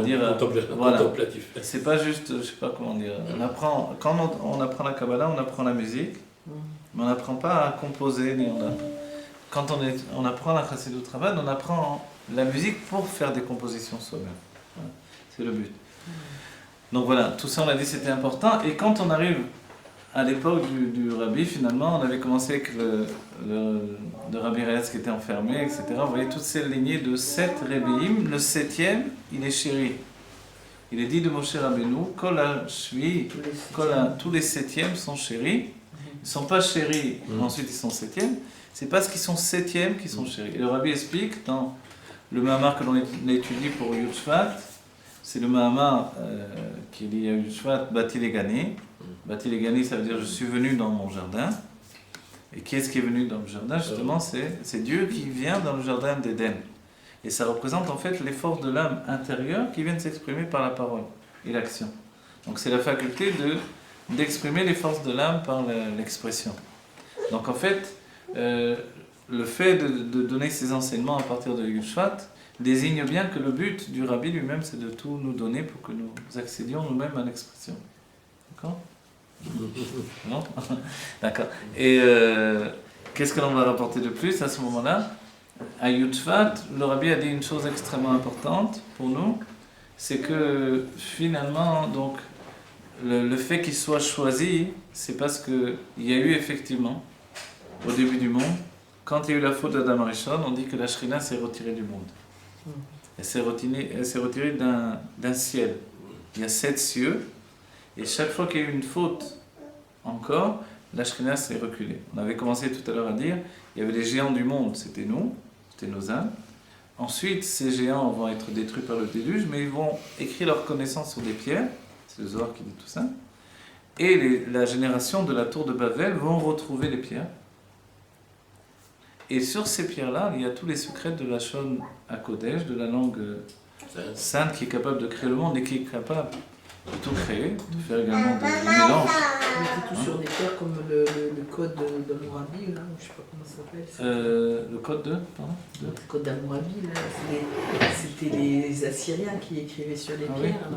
dire, voilà. Contemplatif. C'est pas juste, je sais pas comment dire, quand on apprend la Kabbalah, on apprend la musique, mais on n'apprend pas à composer, quand on apprend la Chassidut Rabbah, on apprend la musique pour faire des compositions soi-même. Voilà. C'est le but. Donc voilà, tout ça on a dit c'était important, et quand on arrive à l'époque du Rabbi, finalement, on avait commencé avec le Rabbi Reyes qui était enfermé, etc. Vous voyez toutes ces lignées de 7 Rebbeim. Le 7e, il est chéri. Il est dit de Moshe Rabbeinu, tous les 7e sont chéris. Ils ne sont pas chéris, ensuite ils sont 7e. C'est parce qu'ils sont 7e qu'ils sont chéris. Et le Rabbi explique dans le Mahamar que l'on étudie pour Yud Shvat, c'est le Mahamar qui est lié à Yud Shvat, Bati Legani. Bati Legani, ça veut dire je suis venu dans mon jardin. Et qui est-ce qui est venu dans le jardin? Justement, c'est Dieu qui vient dans le jardin d'Éden. Et ça représente en fait les forces de l'âme intérieure qui viennent s'exprimer par la parole et l'action. Donc c'est la faculté d'exprimer les forces de l'âme par l'expression. Donc en fait, le fait de donner ces enseignements à partir de Yud Shvat désigne bien que le but du Rabbi lui-même, c'est de tout nous donner pour que nous accédions nous-mêmes à l'expression. D'accord? Non? D'accord. Et qu'est-ce que l'on va rapporter de plus à ce moment-là? À Yud Shvat, le Rabbi a dit une chose extrêmement importante pour nous, c'est que finalement, donc, le fait qu'il soit choisi, c'est parce qu'il y a eu effectivement, au début du monde, quand il y a eu la faute d'Adam Arishon, on dit que la Shrina s'est retirée du monde. Elle s'est retirée d'un ciel. Il y a 7 cieux, et chaque fois qu'il y a eu une faute encore, la Shrina s'est reculée. On avait commencé tout à l'heure à dire, il y avait les géants du monde, c'était nous, c'était nos âmes. Ensuite, ces géants vont être détruits par le déluge, mais ils vont écrire leur connaissance sur des pierres, c'est le Zohar qui dit tout ça, et la génération de la tour de Babel vont retrouver les pierres. Et sur ces pierres-là, il y a tous les secrets de la Shon HaKodesh, de la langue sainte qui est capable de créer le monde et qui est capable de tout créer, de faire également des mélanges. C'est tout sur des pierres comme le code d'Hammurabi, là, je sais pas comment ça s'appelle. Le code de pardon Le code d'Hammurabi, là, c'était les Assyriens qui écrivaient sur les pierres.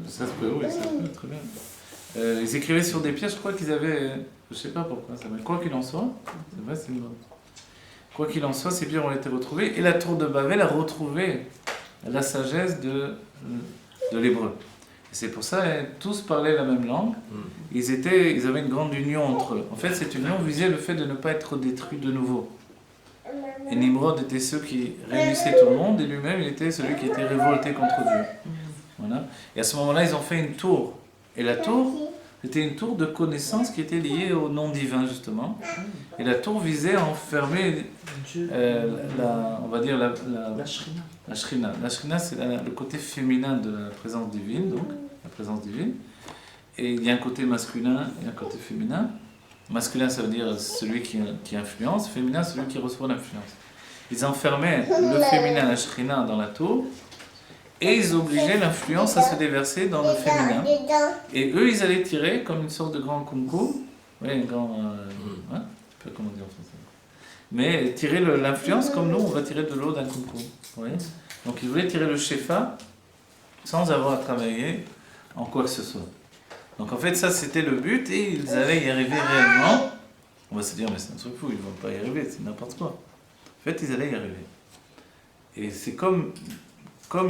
Ça se peut, oui, ça se peut, très bien. Ils écrivaient sur des pierres, je crois qu'ils avaient... Je sais pas pourquoi ça, mais quoi qu'il en soit, c'est vrai, c'est une... Quoi qu'il en soit, ces pierres ont été retrouvées, et la tour de Babel a retrouvé la sagesse de l'hébreu. Et c'est pour ça que tous parlaient la même langue. Ils avaient une grande union entre eux. En fait, cette union visait le fait de ne pas être détruit de nouveau. Et Nimrod était ceux qui réunissaient tout le monde, et lui-même, il était celui qui était révolté contre Dieu. Voilà. Et à ce moment-là, ils ont fait une tour. Et la tour, c'était une tour de connaissance qui était liée au nom divin, justement. Et la tour visait à enfermer, on va dire, la Shrina. La Shrina. La Shrina, c'est le côté féminin de la présence divine, donc, la présence divine. Et il y a un côté masculin et un côté féminin. Masculin, ça veut dire celui qui influence. Féminin, celui qui reçoit l'influence. Ils enfermaient le féminin, la Shrina, dans la tour. Et ils obligeaient l'influence à se déverser dans le féminin. Et eux, ils allaient tirer comme une sorte de grand concours. Oui, un grand... je sais pas comment dire en français. Mais tirer l'influence comme nous, on va tirer de l'eau d'un concours. Oui. Donc ils voulaient tirer le shefa sans avoir à travailler en quoi que ce soit. Donc en fait, ça c'était le but et ils allaient y arriver réellement. On va se dire, mais c'est un truc fou, ils ne vont pas y arriver, c'est n'importe quoi. En fait, ils allaient y arriver. Et c'est comme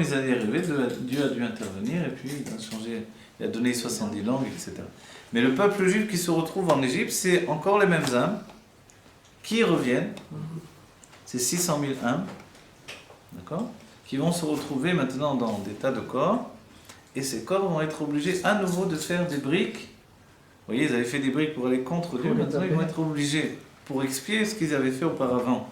ils allaient y arriver, Dieu a dû intervenir et puis il a changé, il a donné 70 langues, etc. Mais le peuple juif qui se retrouve en Égypte, c'est encore les mêmes âmes qui reviennent. C'est 600 000 âmes, d'accord, qui vont se retrouver maintenant dans des tas de corps. Et ces corps vont être obligés à nouveau de faire des briques. Vous voyez, ils avaient fait des briques pour aller contre Dieu, maintenant ils vont être obligés pour expier ce qu'ils avaient fait auparavant.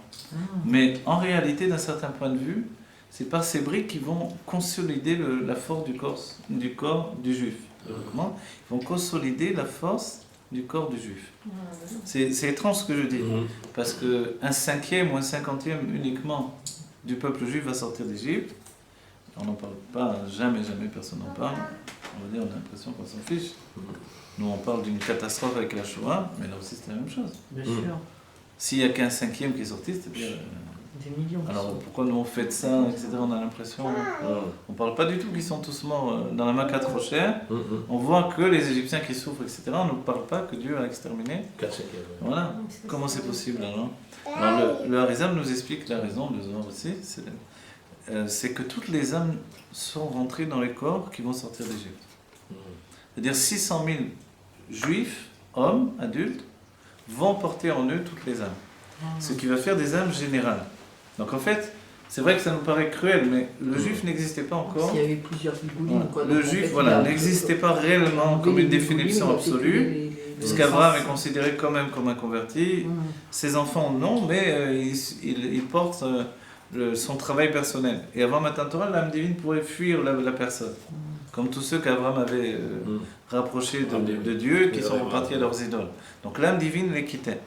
Mais en réalité, d'un certain point de vue, c'est par ces briques qu'ils vont consolider la force du corps du juif. Comment ? Ils vont consolider la force du corps du juif. C'est étrange ce que je dis, parce qu'un 5e ou un 50e uniquement du peuple juif va sortir d'Égypte. On n'en parle pas, jamais personne n'en parle. On va dire, on a l'impression qu'on s'en fiche. Nous, on parle d'une catastrophe avec la Shoah, mais là aussi, c'est la même chose. Bien sûr. S'il n'y a qu'un 5e qui est sorti, c'est-à-dire Des millions. Alors pourquoi nous on fait ça, etc. On a l'impression, on parle pas du tout qu'ils sont tous morts dans la Makat Rocher. On voit que les Égyptiens qui souffrent, etc. On ne parle pas que Dieu a exterminé. Voilà. Comment c'est possible alors? Alors le Harizam nous explique la raison, le Zohar aussi, c'est que toutes les âmes sont rentrées dans les corps qui vont sortir d'Égypte. C'est-à-dire 600 000 juifs, hommes, adultes, vont porter en eux toutes les âmes. Ce qui va faire des âmes générales. Donc en fait, c'est vrai que ça nous paraît cruel, mais le juif n'existait pas encore. S'il y avait plusieurs bigouilles, quoi. Le juif, n'existait pas réellement comme une définition absolue, puisqu'Abraham est considéré quand même comme un converti. Ses enfants non, mais il porte son travail personnel. Et avant Matan Torah, l'âme divine pourrait fuir la personne. Comme tous ceux qu'Abraham avait rapprochés de Dieu, qui sont repartis à leurs idoles. Donc l'âme divine les quittait.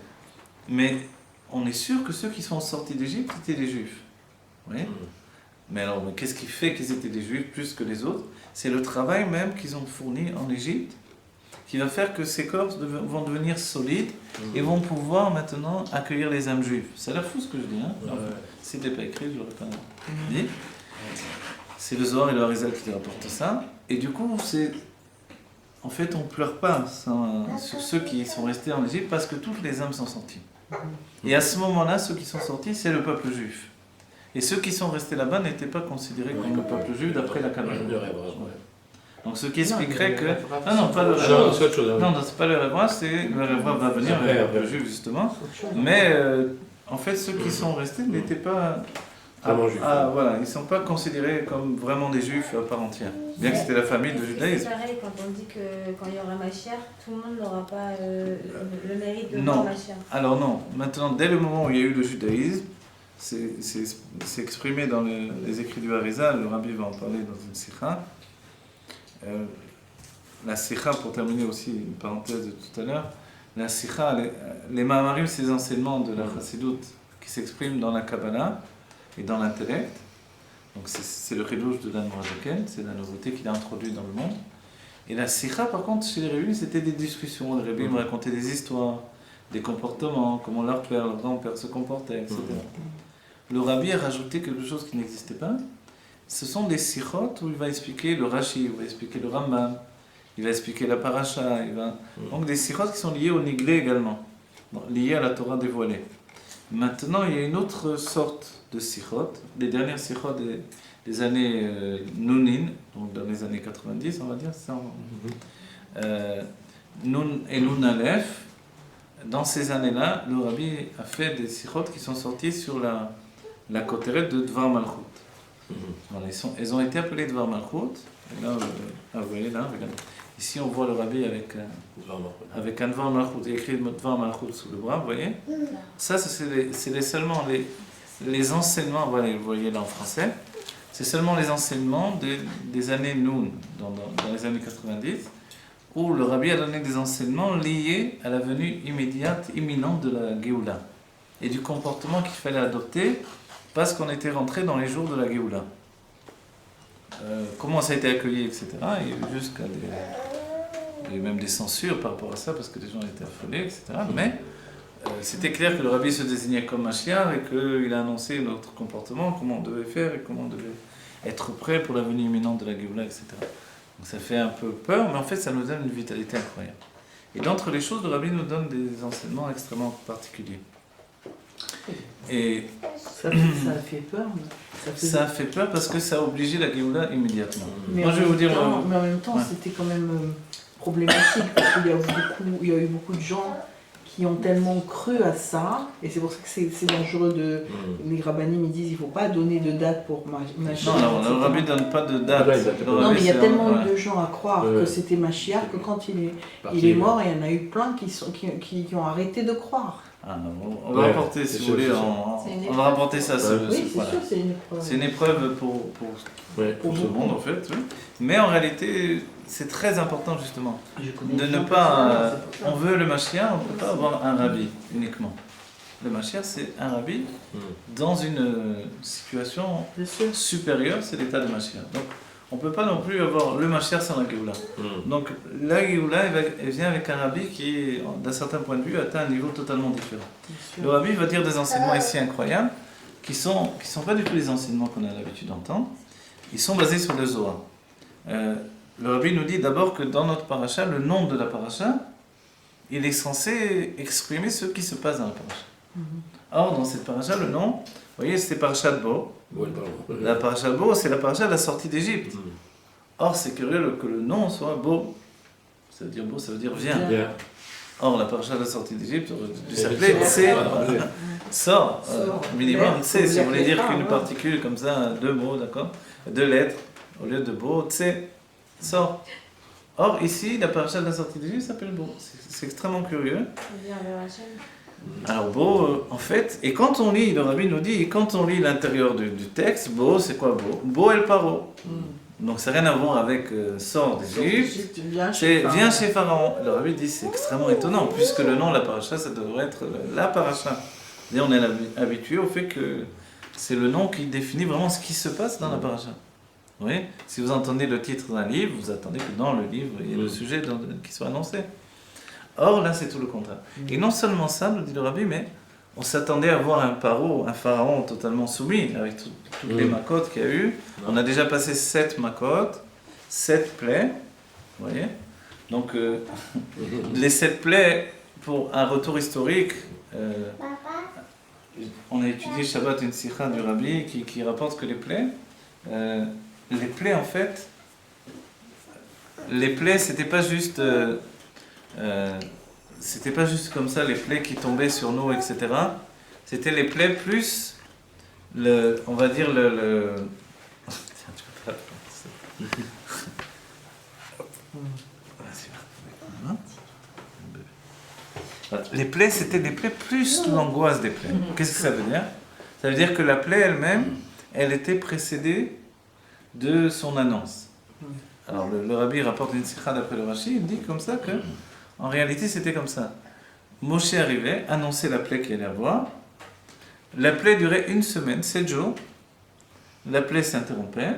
Mais on est sûr que ceux qui sont sortis d'Égypte étaient des juifs. Oui. Mais alors, qu'est-ce qui fait qu'ils étaient des juifs plus que les autres? C'est le travail même qu'ils ont fourni en Égypte qui va faire que ces corps vont devenir solides et vont pouvoir maintenant accueillir les âmes juives. C'est la fou ce que je dis. Hein? Si ce n'était pas écrit, je l'aurais pas dit. C'est le Zohar et le Harizal qui rapportent ça. Et du coup, en fait, on ne pleure pas sur ceux qui sont restés en Égypte parce que toutes les âmes sont sorties. Et à ce moment-là, ceux qui sont sortis, c'est le peuple juif. Et ceux qui sont restés là-bas n'étaient pas considérés comme le peuple juif d'après la Kabbale. Donc ce qui expliquerait que... Non, pas le rêve. Non, c'est pas le rêve, c'est le rêve va venir, le peuple juif justement. Mais en fait, ceux qui sont restés n'étaient pas... voilà, ils ne sont pas considérés comme vraiment des juifs à part entière. Bien que c'était la famille de judaïsme. C'est pareil quand on dit que quand il y aura Mashiach, tout le monde n'aura pas le mérite de voir Mashiach. Alors non, maintenant, dès le moment où il y a eu le judaïsme, c'est exprimé dans les écrits du Harizal, le Rabbi va en parler dans une sikha. La sikha, pour terminer aussi une parenthèse de tout à l'heure, la sikha, les Mahamarim, c'est les enseignements de la Chassidoute qui s'expriment dans la Kabbalah et dans l'intellect. Donc c'est le Chidouche de l'Anmorazaken, c'est la nouveauté qu'il a introduite dans le monde. Et la sikha, par contre, chez les Rébim, c'était des discussions. Les Rébim racontaient des histoires, des comportements, comment leur père, leur grand-père se comportaient, etc. Le Rabbi a rajouté quelque chose qui n'existait pas. Ce sont des sikhot où il va expliquer le Rashi, il va expliquer le Rambam, il va expliquer la Parasha, donc des sikhot qui sont liés au Niglé également, liés à la Torah dévoilée. Maintenant, il y a une autre sorte de sikhot, les dernières sikhot des années Nounin, donc dans les années 90, on va dire, ça, Noun et Noun Aleph. Dans ces années-là, le Rabbi a fait des sikhot qui sont sortis sur la Koteret de Dvar Malchut. Voilà, ils ont été appelés Dvar Malchut. Et là, vous voyez là, regardez. Ici, on voit le Rabbi avec un Dvar Malchut, écrit Dvar Malchut sous le bras, vous voyez. Ça, c'est seulement les enseignements, voilà, vous voyez là en français. C'est seulement les enseignements des années Noun, dans les années 90, où le Rabbi a donné des enseignements liés à la venue imminente de la Géoula et du comportement qu'il fallait adopter parce qu'on était rentré dans les jours de la Géoula. Comment ça a été accueilli, etc. Il y a eu jusqu'à même des censures par rapport à ça parce que les gens étaient affolés, etc. Mais c'était clair que le Rabbi se désignait comme Mashiach et qu'il a annoncé notre comportement, comment on devait faire et comment on devait être prêt pour la venue imminente de la Géoula, etc. Donc ça fait un peu peur, mais en fait ça nous donne une vitalité incroyable. Et d'entre les choses, le Rabbi nous donne des enseignements extrêmement particuliers. Et ça a fait peur. Ça a fait peur parce que ça a obligé la Géoula immédiatement. Mais moi je vais vous dire. Mais en même temps, c'était quand même problématique parce qu'il y a eu beaucoup de gens qui ont tellement cru à ça, et c'est pour ça que c'est dangereux les rabbinim ils disent il ne faut pas donner de date pour Mashiach. Non, le rabbi ne donne pas de date. Non, mais il y a tellement eu de gens à croire que c'était Mashiach que quand il est mort, il y en a eu plein qui ont arrêté de croire. Ah, on va rapporter, si vous voulez, on va rapporter ça. Oui, c'est sûr, c'est une épreuve. C'est une épreuve pour ce monde, en fait. Oui. Mais en réalité, c'est très important, justement, de ne pas... on veut le Mashiach, on ne peut pas avoir un rabbi uniquement. Le Mashiach, c'est un rabbi dans une situation supérieure, c'est l'état de Mashiach. Donc, on ne peut pas non plus avoir le Mashiach sans la Géoula. Donc la Géoula, elle vient avec un rabbi qui, d'un certain point de vue, atteint un niveau totalement différent. Le rabbi va dire des enseignements ici incroyables. qui sont pas du tout les enseignements qu'on a l'habitude d'entendre. Ils sont basés sur le Zohar. Le Rabbi nous dit d'abord que dans notre paracha, le nom de la paracha, il est censé exprimer ce qui se passe dans la paracha. Or, dans cette paracha, le nom, vous voyez, c'est paracha de Bo. La paracha de Bo, c'est la paracha de la sortie d'Égypte. Or, c'est curieux que le nom soit Bo. Ça veut dire Bo, ça veut dire viens. Or, la paracha de la sortie d'Égypte aurait dû s'appeler c'est sort. Minimum, c'est, si vous voulez dire qu'une particule comme ça, 2 mots, d'accord, 2 lettres, au lieu de Bo, c'est sort. Or, ici, la paracha de la sortie d'Égypte s'appelle Bo. C'est extrêmement curieux. Alors, Bo, en fait, et quand on lit, le Rabbi nous dit, et quand on lit l'intérieur du texte, Bo, c'est quoi Bo? Bo el Paro. Donc, ça n'a rien à voir avec sort d'Égypte. C'est viens chez Pharaon. Le Rabbi dit, c'est extrêmement étonnant, puisque le nom de la paracha, ça devrait être la paracha. Et on est habitué au fait que c'est le nom qui définit vraiment ce qui se passe dans la paracha. Vous voyez, si vous entendez le titre d'un livre, vous attendez que dans le livre, il y ait le sujet qui soit annoncé. Or, là, c'est tout le contraire. Et non seulement ça, nous dit le Rabbi, mais on s'attendait à voir un pharaon totalement soumis, avec toutes les makotes qu'il y a eu. On a déjà passé 7 makotes, 7 plaies, vous voyez. Donc, les 7 plaies, pour un retour historique, on a étudié Shabbat une sikha du Rabbi qui rapporte que les plaies, en fait, les plaies, c'était pas juste comme ça, les plaies qui tombaient sur nous, etc. C'était les plaies plus, on va dire Tiens, tu peux pas. Les plaies, c'était des plaies plus l'angoisse des plaies. Qu'est-ce que ça veut dire? Ça veut dire que la plaie elle-même, elle était précédée de son annonce. Alors le Rabbi rapporte une sikha d'après le Rashi, il dit comme ça que, en réalité, c'était comme ça. Moshe arrivait, annonçait la plaie qu'il allait avoir. La plaie durait 1 semaine, 7 jours. La plaie s'interrompait.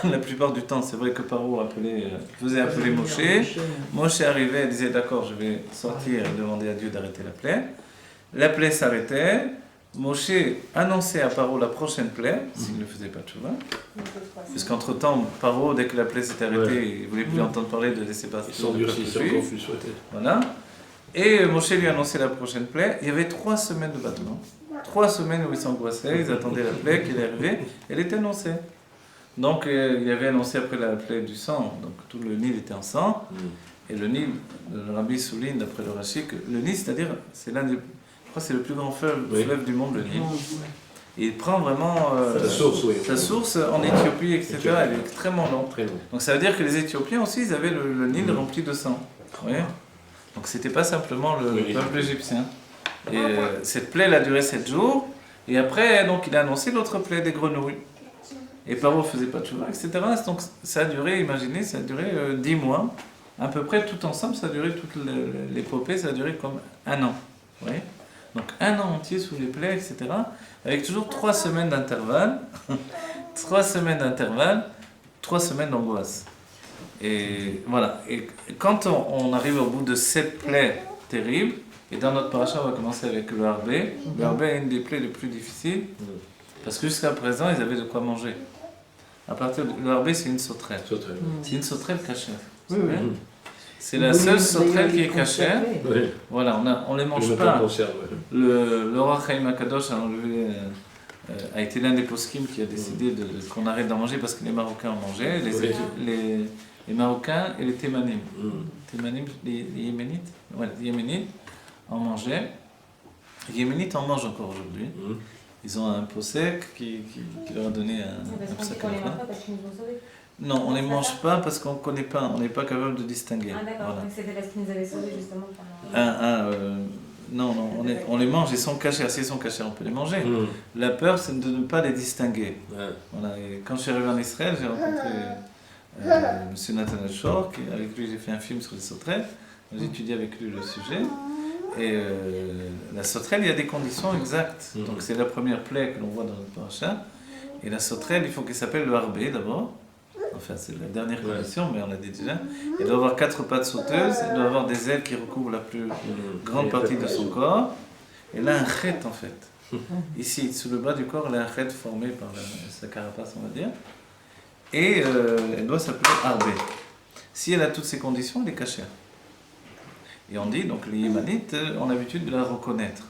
La plupart du temps, c'est vrai que Paro faisait appeler Moshe. Moshe arrivait et disait d'accord, je vais sortir et demander à Dieu d'arrêter la plaie. La plaie s'arrêtait. Moshe annonçait à Paro la prochaine plaie, s'il ne faisait pas de chouva. Puisqu'entre-temps, Paro, dès que la plaie s'était arrêtée, il ne voulait plus entendre parler de laisser passer. Ils sont durcis, encore plus souhaité. Voilà. Et Moshe lui annonçait la prochaine plaie. Il y avait 3 semaines de battement. 3 semaines où ils s'angoissaient, ils attendaient la plaie qui allait arriver. Elle était annoncée. Donc, il y avait annoncé après la plaie du sang. Donc, tout le Nil était en sang. Et le Nil, le Rabbi souligne, d'après le Rashi, que le Nil, c'est-à-dire, c'est l'un des... Je crois que c'est le plus grand fleuve du monde, le Nil. Et il prend vraiment sa source en Éthiopie, etc. Elle est extrêmement longue. Donc ça veut dire que les Éthiopiens aussi, ils avaient le Nil rempli de sang. Oui. Donc c'était pas simplement le peuple égyptien. Et cette plaie, elle a duré 7 jours. Et après, donc, il a annoncé l'autre plaie des grenouilles. Et Paro ne faisait pas de chouva, etc. Donc ça a duré, imaginez, ça a duré 10 mois. À peu près tout ensemble, ça a duré toute l'épopée, ça a duré comme 1 an. Vous voyez ? Donc 1 an entier sous les plaies, etc. Avec toujours 3 semaines d'intervalle. 3 semaines d'intervalle, 3 semaines d'angoisse. Et voilà. Et quand on arrive au bout de 7 plaies terribles, et dans notre paracha, on va commencer avec le harbé. Le harbé est une des plaies les plus difficiles, parce que jusqu'à présent, ils avaient de quoi manger. À partir le harbé, c'est une sauterelle. C'est une sauterelle cachée. C'est la seule sauterelle qui est cachée. Voilà, on ne les mange pas. Le roi Chaim Akadosh a été l'un des poskim qui a décidé qu'on arrête d'en manger parce que les Marocains en mangeaient, les Marocains et les Thémanim. Les Yéménites, les Yéménites en mangeaient. Les Yéménites en mangent encore aujourd'hui. Ils ont un pot sec qui leur a donné un sac à pain. Non, on ne les mange pas parce qu'on ne connaît pas, on n'est pas capable de distinguer. Ah d'accord, donc c'était parce qu'ils nous avaient sauvés justement non, on les mange, ils sont cachés. S'ils sont cachés, on peut les manger. La peur, c'est de ne pas les distinguer. Voilà. Et quand je suis arrivé en Israël, j'ai rencontré M. Nathanael Shor, avec lui j'ai fait un film sur les sauterelles. J'ai étudié avec lui le sujet. Et la sauterelle, il y a des conditions exactes. Donc c'est la première plaie que l'on voit dans notre paracha. Et la sauterelle, il faut qu'elle s'appelle le harbé d'abord. Enfin, c'est la dernière condition, mais on l'a dit déjà. Elle doit avoir 4 pattes sauteuses, elle doit avoir des ailes qui recouvrent la plus grande partie de son corps. Elle a un chet en fait. Ici, sous le bas du corps, elle a un raid formé par sa carapace, on va dire. Et elle doit s'appeler Arbé. Si elle a toutes ces conditions, elle est cachère. Et on dit, donc les Yémanites ont l'habitude de la reconnaître.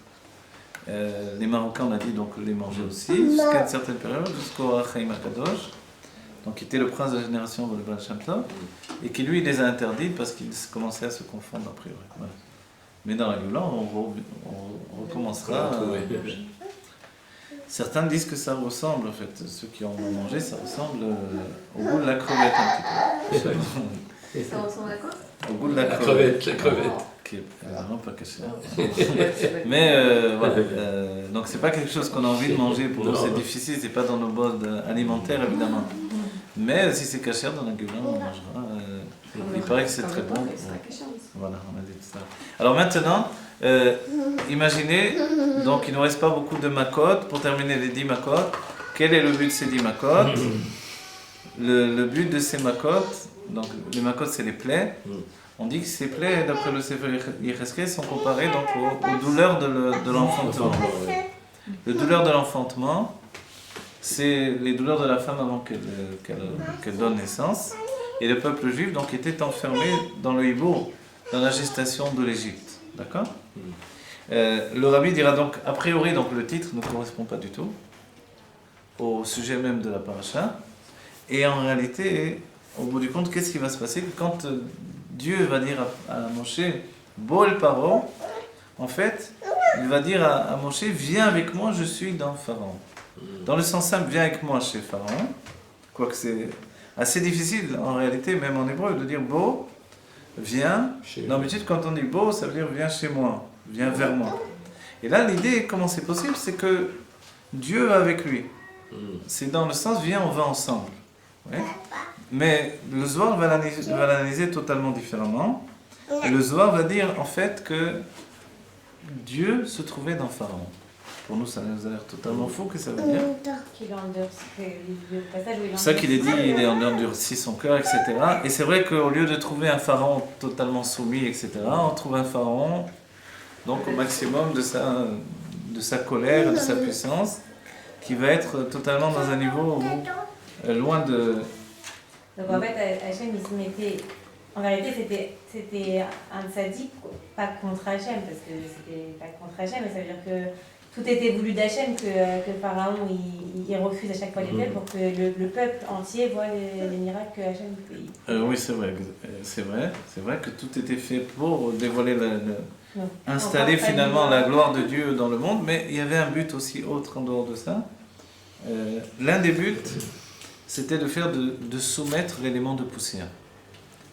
Les Marocains, on a dit, donc les manger aussi, jusqu'à une certaine période, jusqu'au Achaïm Akadosh, donc qui était le prince de la génération de Baal Shem Tov, et qui lui les a interdits parce qu'ils commençaient à se confondre a priori. Voilà. Mais dans la Géoula, on recommencera. Certains disent que ça ressemble, en fait, ceux qui en ont mangé, ça ressemble au goût de la crevette un petit peu. Ça ressemble à quoi? Au goût de la crevette. Qui est vraiment pas caché. Mais voilà, donc c'est pas quelque chose qu'on a envie de manger, pour nous c'est difficile, c'est pas dans nos modes alimentaires évidemment. Mais si c'est caché dans la Géoula, on mangera. Il paraît que c'est très bon. Voilà, on a dit tout ça. Alors maintenant, imaginez, donc il ne nous reste pas beaucoup de makot. Pour terminer les 10 makot, quel est le but de ces 10 makot? Le but de ces makot, donc les makot c'est les plaies. On dit que ces plaies, d'après le Sefer Yecheskel, sont comparées donc aux douleurs de l'enfantement. Le douleur de l'enfantement, c'est les douleurs de la femme avant qu'elle donne naissance. Et le peuple juif donc était enfermé dans le hibou, dans la gestation de l'Égypte. D'accord? Le rabbi dira donc, a priori, donc, le titre ne correspond pas du tout au sujet même de la paracha. Et en réalité, au bout du compte, qu'est-ce qui va se passer? Quand Dieu va dire à Moshe, Bol Paro, en fait, il va dire à Moshe, viens avec moi, je suis dans Pharaon. Dans le sens simple, viens avec moi chez Pharaon. Quoique c'est assez difficile en réalité, même en hébreu, de dire Bo, viens. D'habitude, quand on dit Bo, ça veut dire viens chez moi, viens vers moi. Et là, l'idée, comment c'est possible, c'est que Dieu va avec lui. C'est dans le sens, viens, on va ensemble. Oui. Mais le Zohar va l'analyser totalement différemment. Et le Zohar va dire en fait que Dieu se trouvait dans Pharaon. Pour nous, ça nous a l'air totalement fou, que ça veut dire. C'est pour ça qu'il est dit, il est endurci son cœur, etc. Et c'est vrai qu'au lieu de trouver un Pharaon totalement soumis, etc., on trouve un Pharaon donc au maximum de sa colère, de sa puissance, qui va être totalement dans un niveau où, loin de... Donc en fait, Hachem, il se mettait... En vérité, c'était un sadique, pas contre Hachem, parce que c'était pas contre Hachem, mais ça veut dire que tout était voulu d'Hachem, que Pharaon, il refuse à chaque fois les plaies pour que le peuple entier voit les miracles que Hachem fait. Oui, c'est vrai que tout était fait pour dévoiler, installer finalement la gloire de Dieu dans le monde, mais il y avait un but aussi autre en dehors de ça. L'un des buts, c'était de soumettre l'élément de poussière.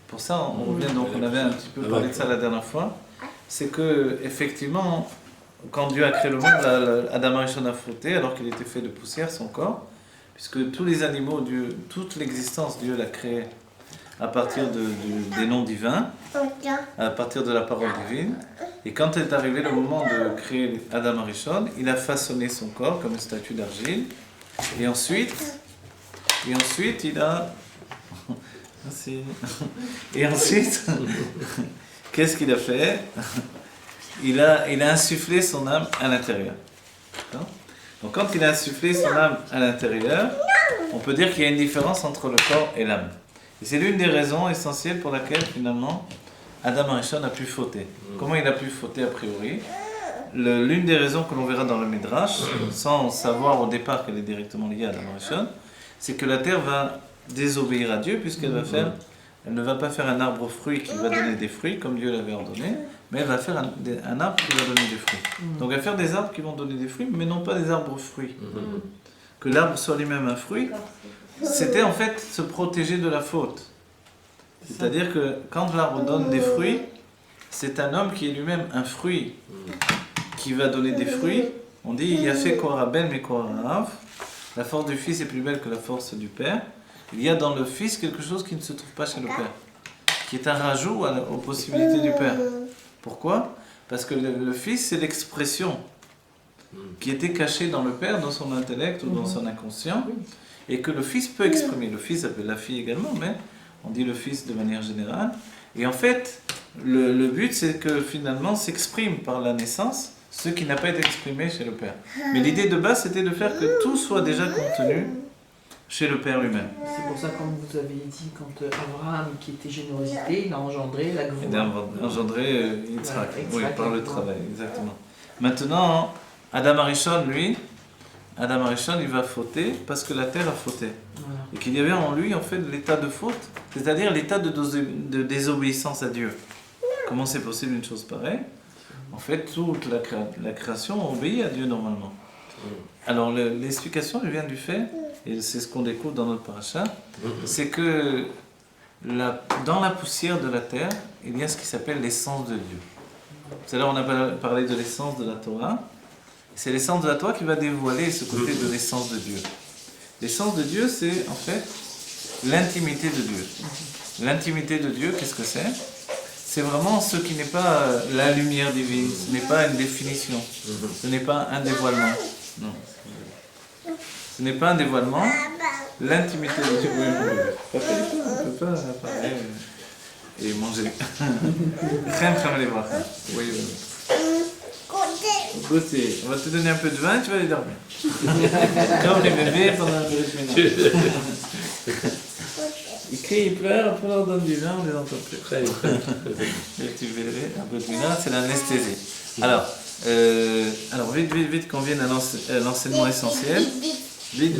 Pour ça, on revient, donc on avait un petit peu parlé de ça la dernière fois, c'est que effectivement, quand Dieu a créé le monde, Adam Arishon a fauté alors qu'il était fait de poussière, son corps, puisque tous les animaux, toute l'existence, Dieu l'a créé à partir des noms divins, à partir de la parole divine. Et quand est arrivé le moment de créer Adam Arishon, il a façonné son corps comme une statue d'argile, et ensuite il a... Merci. Et ensuite, qu'est-ce qu'il a fait? Il a insufflé son âme à l'intérieur. Donc quand il a insufflé son âme à l'intérieur, on peut dire qu'il y a une différence entre le corps et l'âme. Et c'est l'une des raisons essentielles pour laquelle finalement Adam Arishon a pu fauter. Comment il a pu fauter a priori? L'une des raisons que l'on verra dans le Midrash, sans savoir au départ qu'elle est directement liée à Adam Arishon, c'est que la terre va désobéir à Dieu puisqu'elle elle ne va pas faire un arbre fruit qui va donner des fruits comme Dieu l'avait ordonné, mais elle va faire un arbre qui va donner des fruits. Donc elle va faire des arbres qui vont donner des fruits, mais non pas des arbres fruits. Que l'arbre soit lui-même un fruit, c'était en fait se protéger de la faute. C'est-à-dire que quand l'arbre donne des fruits, c'est un homme qui est lui-même un fruit qui va donner des fruits. On dit il y a fait Korabel mais Korav. La force du fils est plus belle que la force du père. Il y a dans le fils quelque chose qui ne se trouve pas chez le père, qui est un rajout aux possibilités du père. Pourquoi? Parce que le fils, c'est l'expression qui était cachée dans le père, dans son intellect ou dans son inconscient, et que le fils peut exprimer. Le fils s'appelle la fille également, mais on dit le fils de manière générale. Et en fait, le but, c'est que finalement s'exprime par la naissance ce qui n'a pas été exprimé chez le Père. Mais l'idée de base, c'était de faire que tout soit déjà contenu chez le Père lui-même. C'est pour ça, comme vous avez dit, quand Abraham, qui était générosité, il a engendré la Et Gvoura. d'engendrer Yitzhak, Voilà, oui, Yitzhak, par le la Gvoura. travail, exactement. Maintenant, Adam Arishon, lui, Adam Arishon, il va fauter parce que la terre a fauté. Voilà. Et qu'il y avait en lui, en fait, l'état de faute, c'est-à-dire l'état de désobéissance à Dieu. Comment c'est possible une chose pareille? En fait, toute la création obéit à Dieu normalement. Alors, l'explication elle vient du fait, et c'est ce qu'on découvre dans notre paracha, c'est que dans la poussière de la terre, il y a ce qui s'appelle l'essence de Dieu. Tout à l'heure, on a parlé de l'essence de la Torah. C'est l'essence de la Torah qui va dévoiler ce côté de l'essence de Dieu. L'essence de Dieu, c'est en fait l'intimité de Dieu. L'intimité de Dieu, qu'est-ce que c'est? C'est vraiment ce qui n'est pas la lumière divine, ce n'est pas une définition, ce n'est pas un dévoilement. Non. Ce n'est pas un dévoilement. L'intimité de Dieu. Oui, on ne peut pas parler et manger. Crème, les bras. Oui, oui. Goûter. On va te donner un peu de vin, tu vas aller dormir. Comme les bébés pendant un minute. Ils crient, ils pleurent, après on leur donne du vin, on les entend plus. Et tu verrais, un peu de vin, c'est l'anesthésie. Alors, vite, qu'on vienne à l'enseignement essentiel. Vite.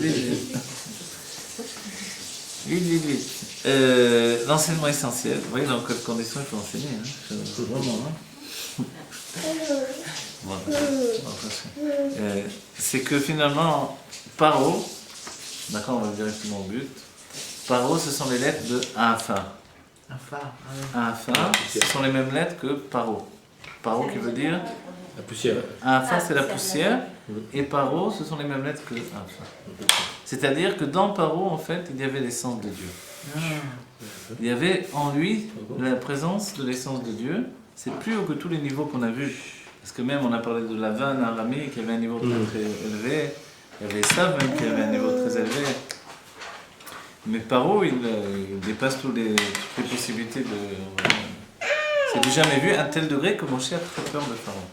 L'enseignement essentiel. Vous voyez dans quelles conditions il faut enseigner. Hein. Vraiment, hein. Voilà. C'est que finalement, Paro, d'accord, on va directement au but. Paro, ce sont les lettres de Afa. Afa, ce sont les mêmes lettres que Paro. Paro qui veut dire la poussière. Afa, c'est la poussière. Et Paro, ce sont les mêmes lettres que Afa. C'est-à-dire que dans Paro, en fait, il y avait l'essence de Dieu. Il y avait en lui la présence de l'essence de Dieu. C'est plus haut que tous les niveaux qu'on a vus. Parce que même, on a parlé de la vanne aramique, qui avait un niveau très élevé. Il y avait Esav même qui avait un niveau très élevé. Mais Paro, il dépasse toutes les possibilités de... C'est du jamais vu à un tel degré que Moshe a très peur de Pharaon.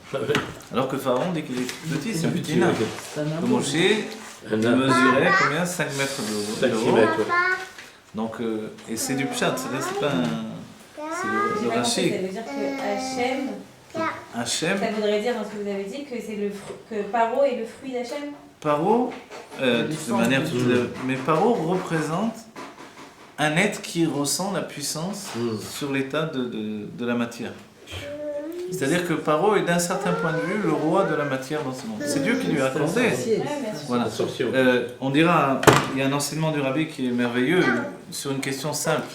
Alors que Pharaon, dès qu'il est petit, c'est un petit nain. Que Moshe, il mesurait combien? 5 mètres de haut. Donc, et c'est du pshat, c'est pas un... C'est le rachis. Ça veut dire que Hachem, ça voudrait dire dans ce que vous avez dit que Paro est le fruit d'Hachem. Paro, de manière toute... Mais Paro représente un être qui ressent la puissance sur l'état de la matière. C'est-à-dire que Paro est d'un certain point de vue le roi de la matière dans ce monde. C'est Dieu qui lui a accordé. Voilà. On dira, il y a un enseignement du Rabbi qui est merveilleux sur une question simple.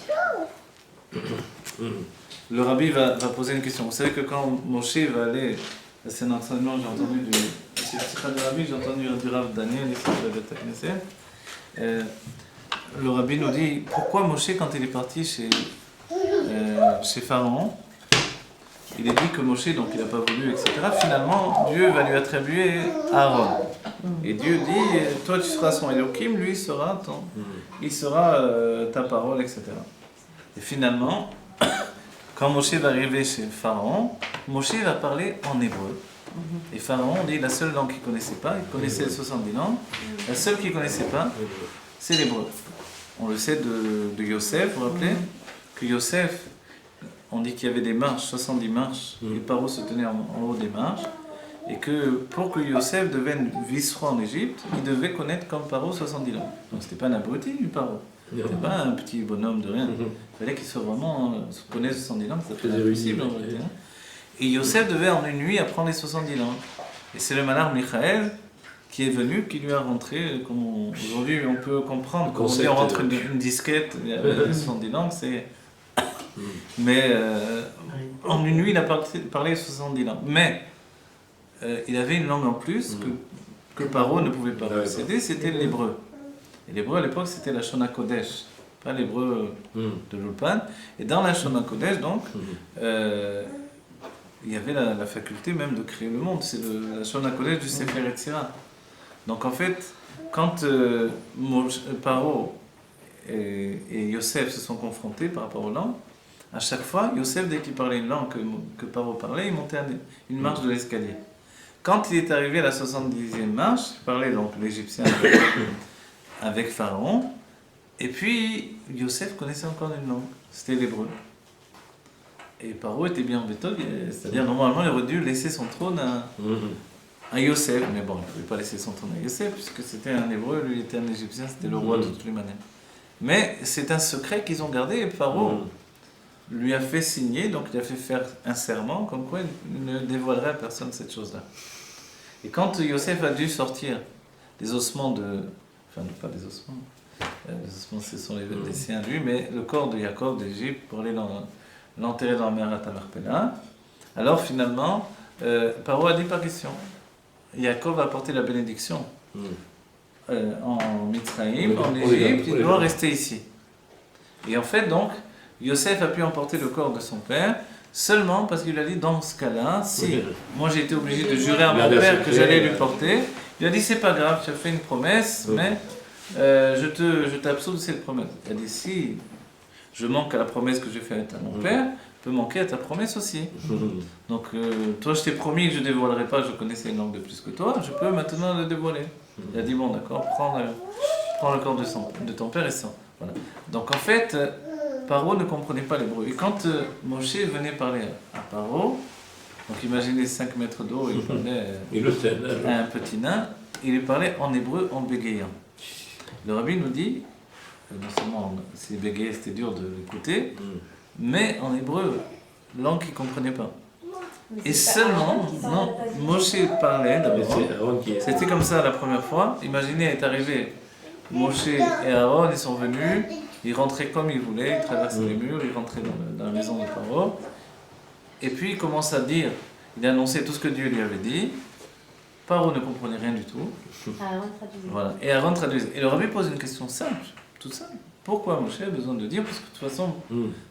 Le Rabbi va poser une question. Vous savez que quand Moshe va aller, c'est un enseignement que j'ai entendu du Rabbi, j'ai entendu du Rav Daniel ici de la Beth Knesset. Le Rabbi nous dit pourquoi Moshe, quand il est parti chez Pharaon, il est dit que Moshe, donc il n'a pas voulu, etc. Finalement, Dieu va lui attribuer Aaron. Et Dieu dit, toi tu seras son Elohim, lui sera ta parole, etc. Et finalement, quand Moshe va arriver chez Pharaon, Moshe va parler en hébreu. Et Pharaon dit la seule langue qu'il ne connaissait pas, il connaissait les 70 langues, la seule qu'il ne connaissait pas, c'est l'hébreu. On le sait de Yosef, vous vous rappelez que Yosef, on dit qu'il y avait des marches, 70 marches, et Paro se tenait en haut des marches, et que pour que Yosef devienne vice-roi en Égypte, il devait connaître comme Paro 70 langues. Donc c'était pas un abruti, Paro. C'était pas un petit bonhomme de rien. Il fallait qu'il soit vraiment connaisse 70 langues, c'est très impossible en réalité. Et Yosef devait en une nuit apprendre les 70 langues. Et c'est le malheur Michael qui est venu, qui lui a rentré, comme aujourd'hui on peut comprendre, quand on rentre une disquette, il y a les 70 langues, c'est... Mais en une nuit il a parlé 70 langues. Mais il avait une langue en plus que Paro ne pouvait pas posséder, c'était l'hébreu. Et l'hébreu à l'époque c'était la Shona Kodesh, pas l'hébreu de l'Ulpan. Et dans la Shona Kodesh donc, il y avait la faculté même de créer le monde, c'est la Shona Kodesh du Sefer Yetzirah. Donc en fait, quand Paro et Yosef se sont confrontés par rapport aux langues, à chaque fois, Yosef, dès qu'il parlait une langue que Paro parlait, il montait une marche de l'escalier. Quand il est arrivé à la 70e marche, il parlait donc l'Égyptien avec Pharaon, et puis Yosef connaissait encore une langue, c'était l'hébreu. Et Paro était bien embêté, c'est-à-dire normalement il aurait dû laisser son trône à Yosef, mais bon, il ne pouvait pas laisser son trône à Yosef, puisque c'était un hébreu, lui était un Égyptien, c'était le roi de toutes les manières. Mais c'est un secret qu'ils ont gardé, et Paro lui a fait signer, donc il a fait faire un serment, comme quoi il ne dévoilerait à personne cette chose-là. Et quand Yosef a dû sortir des ossements enfin pas des ossements, les ossements ce sont les siens lui, mais le corps de Jacob d'Égypte pour aller l'enterrer dans la mer Tamarpela, alors finalement, Paro a dit pas question. Jacob a apporté la bénédiction en Mitzraïm, en Égypte, il doit rester ici. Et en fait donc, Yosef a pu emporter le corps de son père seulement parce qu'il a dit dans ce cas-là, si moi j'ai été obligé de jurer à mon père que j'allais lui porter, il a dit c'est pas grave, tu as fait une promesse, mais je t'absous de cette promesse. Il a dit si je manque à la promesse que j'ai faite à mon père, je peux manquer à ta promesse aussi. Donc toi je t'ai promis que je ne dévoilerai pas, je connaissais une langue de plus que toi, je peux maintenant le dévoiler. Il a dit bon d'accord, prends le corps de ton père et ça. Voilà. Donc en fait, Paro ne comprenait pas l'hébreu. Et quand Moshe venait parler à Paro, donc imaginez 5 mètres d'eau, il parlait à un petit nain, il lui parlait en hébreu en bégayant. Le rabbi nous dit, non seulement s'il bégayait c'était dur de l'écouter, mais en hébreu, langue qu'il ne comprenait pas. Et seulement, non, Moshe parlait d'abord, c'était comme ça la première fois, imaginez, est arrivé, Moshe et Aaron, ils sont venus, ils rentraient comme ils voulaient, ils traversaient les murs, ils rentraient dans la maison de Paro. Et puis il commence à dire, il a annoncé tout ce que Dieu lui avait dit. Paro ne comprenait rien du tout. Aaron traduisait. Voilà. Et Aaron traduisait. Et le rabbi pose une question simple, toute simple. Pourquoi Moshe a besoin de dire? Parce que de toute façon,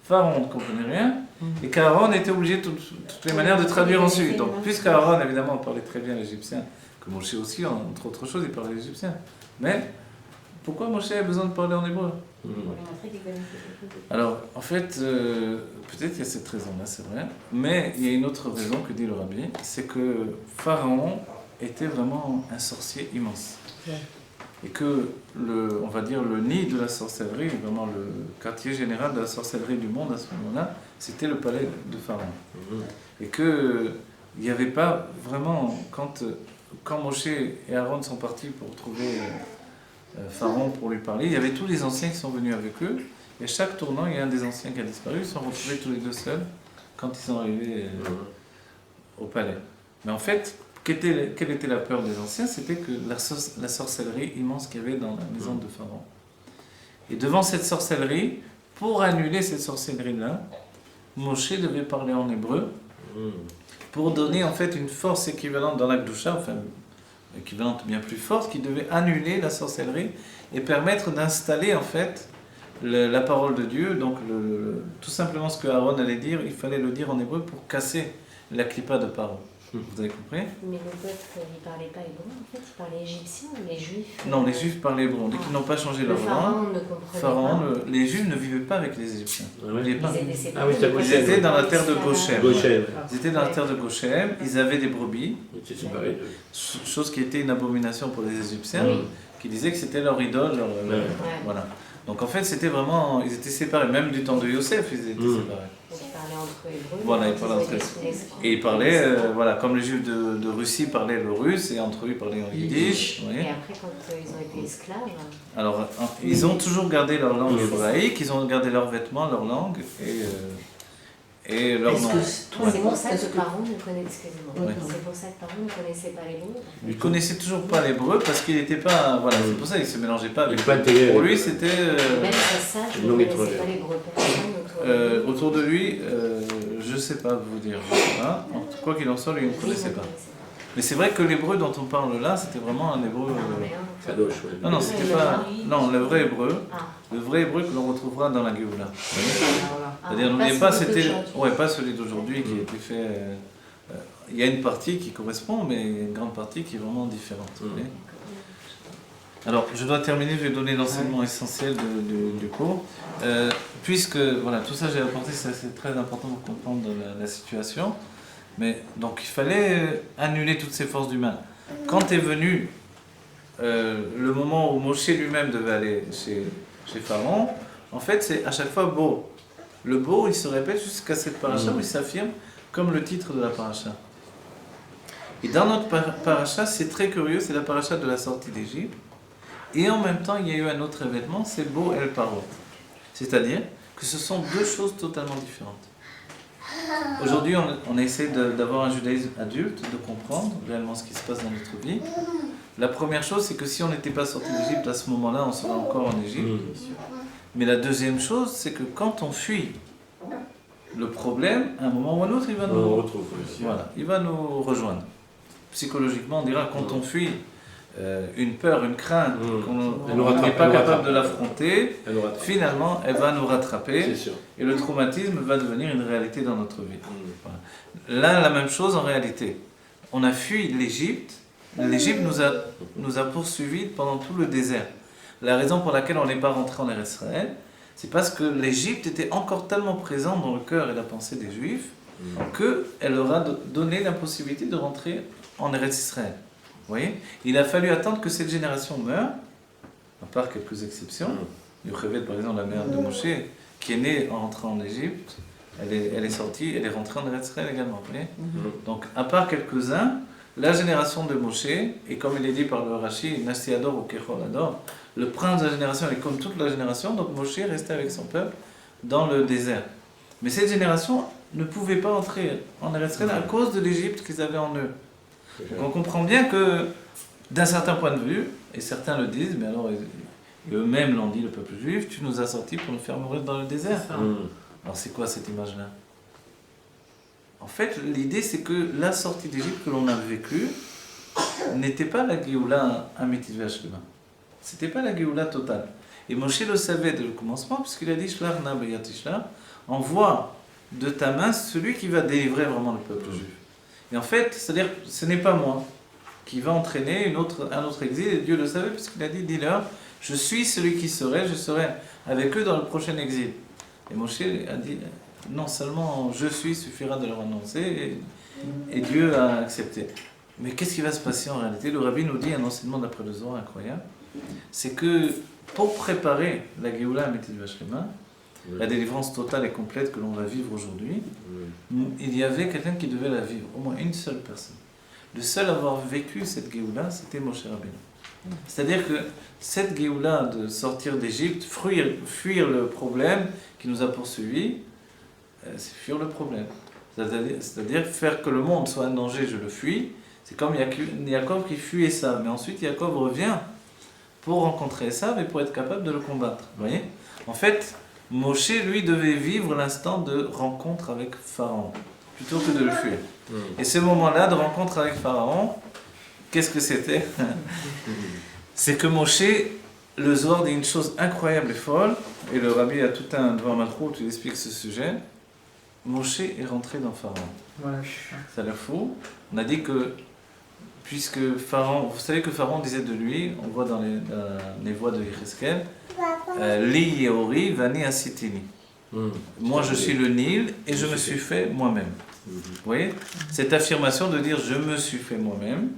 Pharaon ne comprenait rien. Et qu'Aaron était obligé de toutes les manières de traduire ensuite. Donc puisqu'Aaron évidemment parlait très bien l'égyptien, que Moshe aussi, entre autres choses, il parlait l'égyptien. Mais pourquoi Moshe a besoin de parler en hébreu? Alors, en fait, peut-être qu'il y a cette raison-là, c'est vrai, mais il y a une autre raison que dit le rabbi, c'est que Pharaon était vraiment un sorcier immense. Et que, on va dire, le nid de la sorcellerie, vraiment le quartier général de la sorcellerie du monde à ce moment-là, c'était le palais de Pharaon. Et qu'il n'y avait pas vraiment, quand Moshe et Aaron sont partis pour trouver Pharaon pour lui parler, il y avait tous les anciens qui sont venus avec eux, et chaque tournant, il y a un des anciens qui a disparu, ils se sont retrouvés tous les deux seuls quand ils sont arrivés au palais. Mais en fait, quelle était la peur des anciens? C'était que la sorcellerie immense qu'il y avait dans la maison de Pharaon. Et devant cette sorcellerie, pour annuler cette sorcellerie-là, Moshe devait parler en hébreu pour donner en fait une force équivalente dans la Gdusha, enfin équivalente bien plus forte, qui devait annuler la sorcellerie et permettre d'installer en fait la parole de Dieu. Donc tout simplement ce que Aaron allait dire, il fallait le dire en hébreu pour casser la clipa de Paro. Vous avez compris? Mais le peuple, il parlait pas hébreu, en fait, il parlait égyptien, les juifs. Non, les juifs parlaient hébreu, on dit qu'ils n'ont pas changé leur langue. Pharaon ne comprenait pas. Les juifs ne vivaient pas avec les égyptiens. Ils étaient dans la terre de Goshen. Ils étaient dans la terre de Goshen, ils avaient des brebis, chose qui était une abomination pour les Égyptiens, qui disaient que c'était leur idole. Voilà. Donc en fait, c'était vraiment, ils étaient séparés, même du temps de Yosef, ils étaient séparés. Ils parlaient entre eux hébreu. Voilà, ils parlaient entre eux. Et ils parlaient, voilà, comme les Juifs de Russie parlaient le russe, et entre eux ils parlaient en yiddish. Et après, quand ils ont été esclaves. Alors, ils ont toujours gardé leur langue hébraïque, ils ont gardé leurs vêtements, leur langue et leur nom. C'est pour ça que Pharaon ne connaissait, c'est pour ça que Pharaon ne connaissait pas l'hébreu. Il ne connaissait toujours pas l'hébreu parce qu'il n'était pas. Voilà, c'est pour ça qu'il ne se mélangeait pas avec. Pour lui, c'était. Même ça, je ne connaissais pas l'hébreu. Autour de lui, je ne sais pas vous dire. Hein. Quoi qu'il en soit, lui, il ne connaissait pas. Mais c'est vrai que l'hébreu dont on parle là, c'était vraiment un hébreu. Non, non, c'était pas. Non, le vrai hébreu. Le vrai hébreu que l'on retrouvera dans la Géoula. C'est-à-dire, n'oubliez pas, c'était. Ouais, pas celui d'aujourd'hui qui a été fait. Il y a une partie qui correspond, mais il y a une grande partie qui est vraiment différente. Alors, je dois terminer, je vais donner l'enseignement essentiel du cours. Puisque, voilà, tout ça j'ai apporté, c'est très important pour comprendre la situation. Mais donc il fallait annuler toutes ces forces du mal. Quand est venu le moment où Moshe lui-même devait aller chez Pharaon, en fait c'est à chaque fois beau. Le beau il se répète jusqu'à cette paracha où il s'affirme comme le titre de la paracha. Et dans notre paracha, c'est très curieux, c'est la paracha de la sortie d'Égypte. Et en même temps, il y a eu un autre événement, c'est Bo El Parot. C'est-à-dire que ce sont deux choses totalement différentes. Aujourd'hui, on essaie d'avoir un judaïsme adulte, de comprendre réellement ce qui se passe dans notre vie. La première chose, c'est que si on n'était pas sorti d'Égypte à ce moment-là, on serait encore en Égypte. Mais la deuxième chose, c'est que quand on fuit le problème, à un moment ou à un autre, il va il va nous rejoindre. Psychologiquement, on dira quand on fuit une peur, une crainte, qu'on n'est pas capable de l'affronter, finalement, elle va nous rattraper et le traumatisme va devenir une réalité dans notre vie. Voilà. Là, la même chose en réalité. On a fui l'Égypte, l'Égypte nous a poursuivis pendant tout le désert. La raison pour laquelle on n'est pas rentré en Eretz Israël, c'est parce que l'Égypte était encore tellement présente dans le cœur et la pensée des Juifs qu'elle leur a donné la possibilité de rentrer en Eretz Israël. Vous voyez ? Il a fallu attendre que cette génération meure, à part quelques exceptions. Yocheved, par exemple, la mère de Moshe, qui est née en rentrant en Égypte, elle est sortie, elle est rentrée en Eretz Israël également. Vous voyez ? Donc, à part quelques-uns, la génération de Moshe, et comme il est dit par le Rashi, Nasti Ador ou Kechol Ador, le prince de la génération, elle est comme toute la génération, donc Moshe est resté avec son peuple dans le désert. Mais cette génération ne pouvait pas entrer en Eretz Israël à cause de l'Égypte qu'ils avaient en eux. Donc on comprend bien que, d'un certain point de vue, et certains le disent, mais alors eux-mêmes l'ont dit, le peuple juif, tu nous as sortis pour nous faire mourir dans le désert. Alors c'est quoi cette image-là ? En fait, l'idée c'est que la sortie d'Égypte que l'on a vécue n'était pas la Géoula Ametit Ve'Ashlema. C'était pas la Géoula totale. Et Moshe le savait dès le commencement, puisqu'il a dit Shlach na beyatishla, envoie de ta main celui qui va délivrer vraiment le peuple juif. Et en fait, c'est-à-dire, ce n'est pas moi qui va entraîner un autre exil, et Dieu le savait, puisqu'il a dit, dis-leur, je suis celui qui serai, je serai avec eux dans le prochain exil. Et Moshe a dit, non seulement je suis suffira de leur annoncer, et Dieu a accepté. Mais qu'est-ce qui va se passer en réalité ? Le Rabbi nous dit un enseignement d'après le Zohar incroyable, c'est que pour préparer la Géoula Ametit Ve'Ashlema, la délivrance totale et complète que l'on va vivre aujourd'hui, il y avait quelqu'un qui devait la vivre, au moins une seule personne. Le seul à avoir vécu cette Géoula, c'était Moshe Rabbeinu. C'est-à-dire que cette Géoula de sortir d'Égypte, fuir le problème qui nous a poursuivis, c'est fuir le problème. C'est-à-dire faire que le monde soit un danger, je le fuis. C'est comme Yaakov qui fuit Esav, mais ensuite Yaakov revient pour rencontrer Esav et pour être capable de le combattre. Vous voyez ? En fait, Moshe, lui, devait vivre l'instant de rencontre avec Pharaon, plutôt que de le fuir. Et ce moment-là de rencontre avec Pharaon, qu'est-ce que c'était ? C'est que Moshe, le Zohar dit une chose incroyable et folle, et le Rabbi a tout un devant Malchut où il explique ce sujet. Moshe est rentré dans Pharaon. Voilà. Ça a l'air fou. On a dit que, puisque Pharaon, vous savez que Pharaon disait de lui, on voit dans les voix de Yecheskel, Li Yeori Vani Asitini. Moi je suis le Nil et je me suis fait moi-même. Vous voyez ? Cette affirmation de dire je me suis fait moi-même,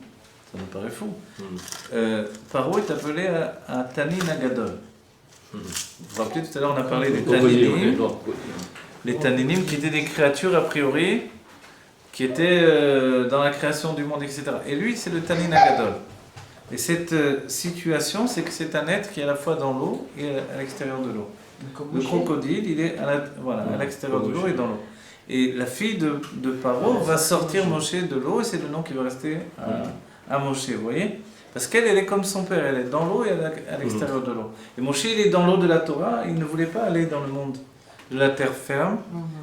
ça me paraît fou. Paro est appelé à Tanin Agadol. Vous vous rappelez tout à l'heure on a parlé des Taninim. Les Taninim qui étaient des créatures a priori qui étaient dans la création du monde, etc. Et lui c'est le Tanin Agadol. Et cette situation, c'est que c'est un être qui est à la fois dans l'eau et à l'extérieur de l'eau. Le crocodile, il est à l'extérieur de l'eau et dans l'eau. Et la fille de Paro va sortir Moshe de l'eau, et c'est le nom qui va rester à Moshe, vous voyez ? Parce qu'elle est comme son père, elle est dans l'eau et à l'extérieur de l'eau. Et Moshe, il est dans l'eau de la Torah, il ne voulait pas aller dans le monde de la terre ferme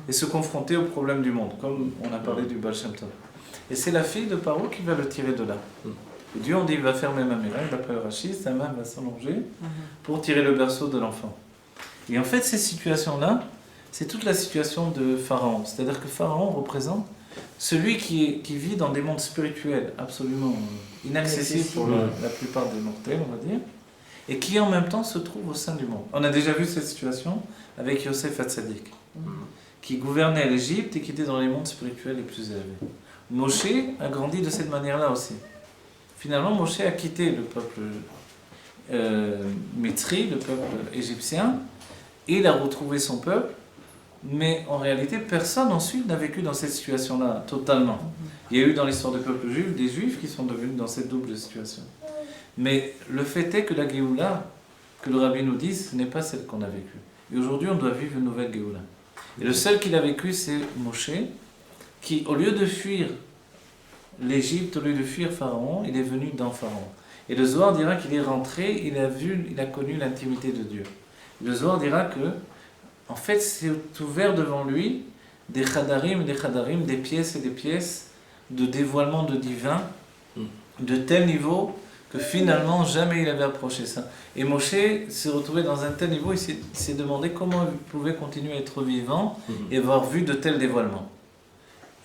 et se confronter aux problèmes du monde, comme on a parlé du Baal Shem Tov. Et c'est la fille de Paro qui va le tirer de là. Et Dieu, on dit, il va fermer ma miracle, d'après le Rashi, sa main va s'allonger pour tirer le berceau de l'enfant. Et en fait, ces situations-là, c'est toute la situation de Pharaon. C'est-à-dire que Pharaon représente celui qui vit dans des mondes spirituels absolument inaccessibles pour la plupart des mortels, on va dire, et qui en même temps se trouve au sein du monde. On a déjà vu cette situation avec Yosef Hatzadik. qui gouvernait l'Égypte et qui était dans les mondes spirituels les plus élevés. Moshe a grandi de cette manière-là aussi. Finalement, Moshe a quitté le peuple Mithri, le peuple égyptien, et il a retrouvé son peuple, mais en réalité, personne ensuite n'a vécu dans cette situation-là, totalement. Il y a eu dans l'histoire du peuple juif des juifs qui sont devenus dans cette double situation. Mais le fait est que la Géoula, que le Rabbi nous dit, ce n'est pas celle qu'on a vécue. Et aujourd'hui, on doit vivre une nouvelle Géoula. Et le seul qui l'a vécu, c'est Moshe, qui, au lieu de fuir l'Égypte, au lieu de fuir Pharaon, il est venu dans Pharaon. Et le Zohar dira qu'il est rentré, il a connu l'intimité de Dieu. Le Zohar dira que, en fait, c'est ouvert devant lui des chadarim, des pièces et des pièces de dévoilement de divin, de tel niveau que finalement jamais il avait approché ça. Et Moshe s'est retrouvé dans un tel niveau, il s'est demandé comment il pouvait continuer à être vivant et avoir vu de tels dévoilements.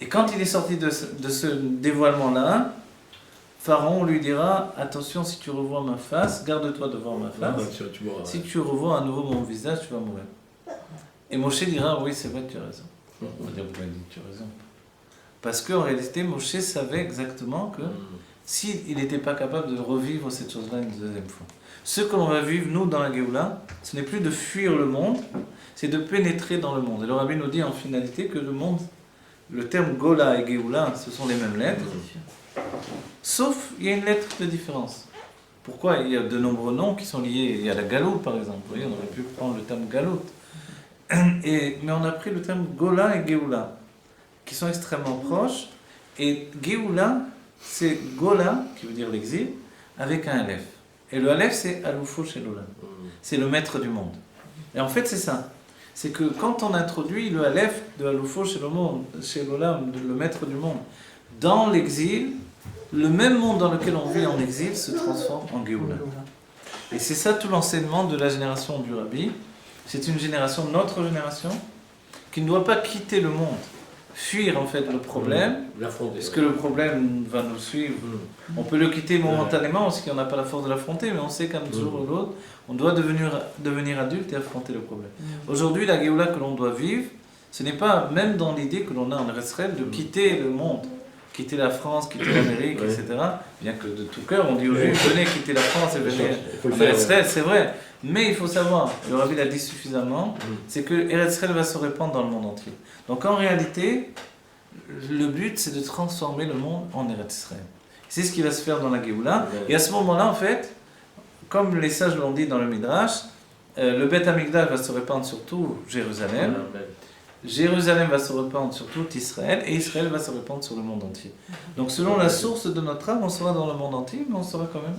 Et quand il est sorti de ce dévoilement-là, Pharaon lui dira, attention, si tu revois ma face, garde-toi de voir ma face. Si tu revois à nouveau mon visage, tu vas mourir. Et Moshe dira, oui, c'est vrai, tu as raison. On va dire, tu as raison. Parce qu'en réalité, Moshe savait exactement que s'il n'était pas capable de revivre cette chose-là une deuxième fois. Ce que l'on va vivre, nous, dans la Géoula, ce n'est plus de fuir le monde, c'est de pénétrer dans le monde. Et le Rabbi nous dit en finalité que le monde, le terme Gola et Géoula, ce sont les mêmes lettres, sauf il y a une lettre de différence. Pourquoi? Il y a de nombreux noms qui sont liés. Il y a la Galoute, par exemple. Vous voyez, on aurait pu prendre le terme Galoute. Mais on a pris le terme Gola et Géoula, qui sont extrêmement proches. Et Géoula, c'est Gola, qui veut dire l'exil, avec un Aleph. Et le Aleph, c'est Aloufo chez l'Olam. C'est le maître du monde. Et en fait, c'est ça. C'est que quand on introduit le Aleph de Aloufo chez l'Olam, le maître du monde, dans l'exil, le même monde dans lequel on vit en exil se transforme en Géoula. Et c'est ça tout l'enseignement de la génération du Rabbi. C'est une génération, notre génération, qui ne doit pas quitter le monde, fuir en fait le problème, parce que le problème va nous suivre. On peut le quitter momentanément parce qu'on n'a pas la force de l'affronter, mais on sait qu'un jour ou l'autre, on doit devenir adulte et affronter le problème. Aujourd'hui, la Géoula que l'on doit vivre, ce n'est pas, même dans l'idée que l'on a en Israël, de quitter le monde, quitter la France, quitter l'Amérique, etc. Bien que de tout cœur, on dit aux Juifs, venez quitter la France et venez en Israël, c'est vrai. Mais il faut savoir, le Rabbi l'a dit suffisamment, c'est que Eretz Israël va se répandre dans le monde entier. Donc en réalité, le but c'est de transformer le monde en Eretz Israël. C'est ce qui va se faire dans la Géoula. Et à ce moment-là, en fait, comme les sages l'ont dit dans le Midrash, le Beth Amikdash va se répandre sur tout Jérusalem. Jérusalem va se répandre sur tout Israël et Israël va se répandre sur le monde entier. Donc selon la source de notre âme, on sera dans le monde entier, mais on sera quand même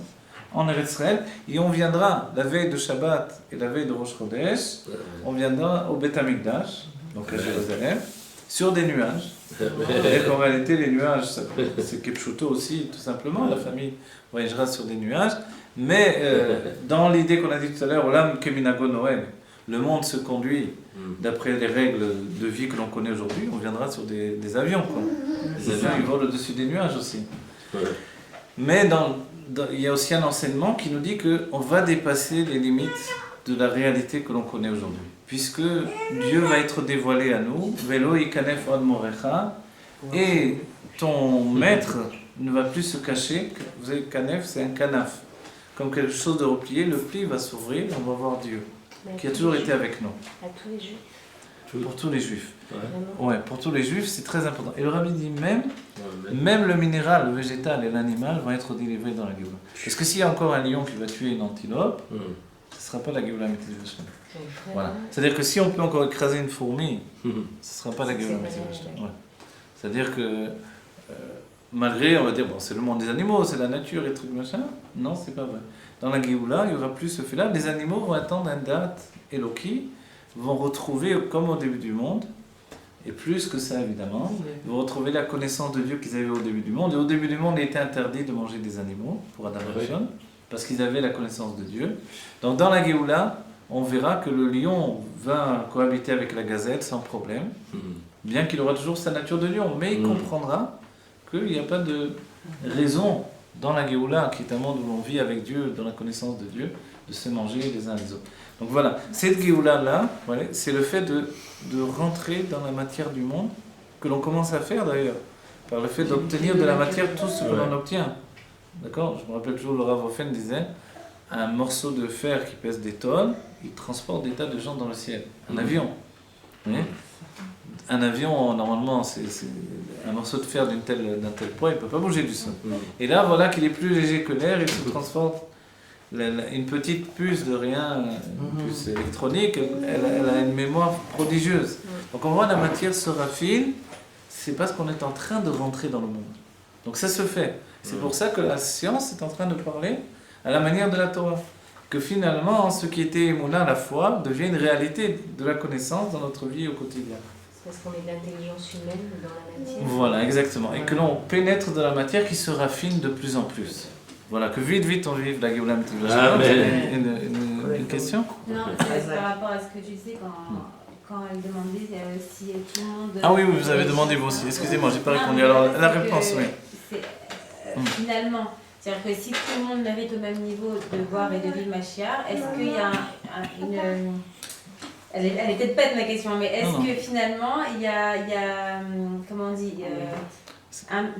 en Eretz Israël. Et on viendra la veille de Shabbat et la veille de Rosh Chodesh, on viendra au Beth Amikdash, donc à Jérusalem, sur des nuages. Et qu'en réalité, les nuages, c'est Kepchuto aussi, tout simplement. La famille voyagera sur des nuages. Mais dans l'idée qu'on a dit tout à l'heure, Olam Keminago Noël, le monde se conduit d'après les règles de vie que l'on connaît aujourd'hui, on viendra sur des avions. Quoi. Les avions, ils volent au-dessus des nuages aussi. Mais il y a aussi un enseignement qui nous dit qu'on va dépasser les limites de la réalité que l'on connaît aujourd'hui. Puisque Dieu va être dévoilé à nous, Velo Ikanef Od Morecha, et ton maître ne va plus se cacher. Vous savez, Kanef, c'est un kanaf. Comme quelque chose de replié, le pli va s'ouvrir, on va voir Dieu, qui a toujours été avec nous. À tous les Juifs. Pour tous les Juifs. Ouais, pour tous les Juifs, c'est très important. Et le Rabbi dit même le minéral, le végétal et l'animal vont être délivrés dans la Géoula. Parce que s'il y a encore un lion qui va tuer une antelope, ce ne sera pas la Géoula Mitzvah. Voilà. C'est-à-dire que si on peut encore écraser une fourmi, ce ne sera pas la Géoula Mitzvah. Ouais. C'est-à-dire que malgré, on va dire, bon, c'est le monde des animaux, c'est la nature et trucs machin. Non, c'est pas vrai. Dans la Géoula, il n'y aura plus ce fait-là. Les animaux vont attendre un date Eloki, vont retrouver, comme au début du monde, et plus que ça évidemment, ils vont retrouver la connaissance de Dieu qu'ils avaient au début du monde. Et au début du monde, il était interdit de manger des animaux pour Adam et Rishon, parce qu'ils avaient la connaissance de Dieu. Donc dans la Géoula, on verra que le lion va cohabiter avec la gazelle sans problème, bien qu'il aura toujours sa nature de lion, mais il comprendra qu'il n'y a pas de raison dans la Géoula, qui est un monde où on vit avec Dieu, dans la connaissance de Dieu, de se manger les uns les autres. Donc voilà, cette Géoula-là, voilà, c'est le fait de rentrer dans la matière du monde, que l'on commence à faire d'ailleurs, par le fait d'obtenir de la matière tout ce que l'on obtient. D'accord? Je me rappelle toujours, le Rav Ofen disait, un morceau de fer qui pèse des tonnes, il transporte des tas de gens dans le ciel. Un avion. Vous voyez? Un avion, normalement, c'est un morceau de fer d'un tel poids, il ne peut pas bouger du sol. Et là, voilà qu'il est plus léger que l'air, il se transporte. Une petite puce de rien, une puce électronique, elle a une mémoire prodigieuse. Donc on voit la matière se raffine, c'est parce qu'on est en train de rentrer dans le monde. Donc ça se fait. C'est pour ça que la science est en train de parler à la manière de la Torah. Que finalement, ce qui était Emouna, la foi, devient une réalité de la connaissance dans notre vie au quotidien. C'est parce qu'on met de l'intelligence humaine dans la matière. Voilà, exactement. Et que l'on pénètre dans la matière qui se raffine de plus en plus. Voilà, que vite on vive la Géoula Mitigloshima. Vous avez une question? Non, c'est par rapport à ce que tu sais quand elle demandait si tout le monde... Ah oui, vous avez demandé vous aussi. Excusez-moi, j'ai pas répondu. Alors, la réponse, oui. Finalement, c'est-à-dire que si tout le monde mérite au même niveau de voir et de vivre Mashiach, est-ce qu'il y a une... Elle est peut-être bête ma question, mais est-ce que finalement il y a comment on dit,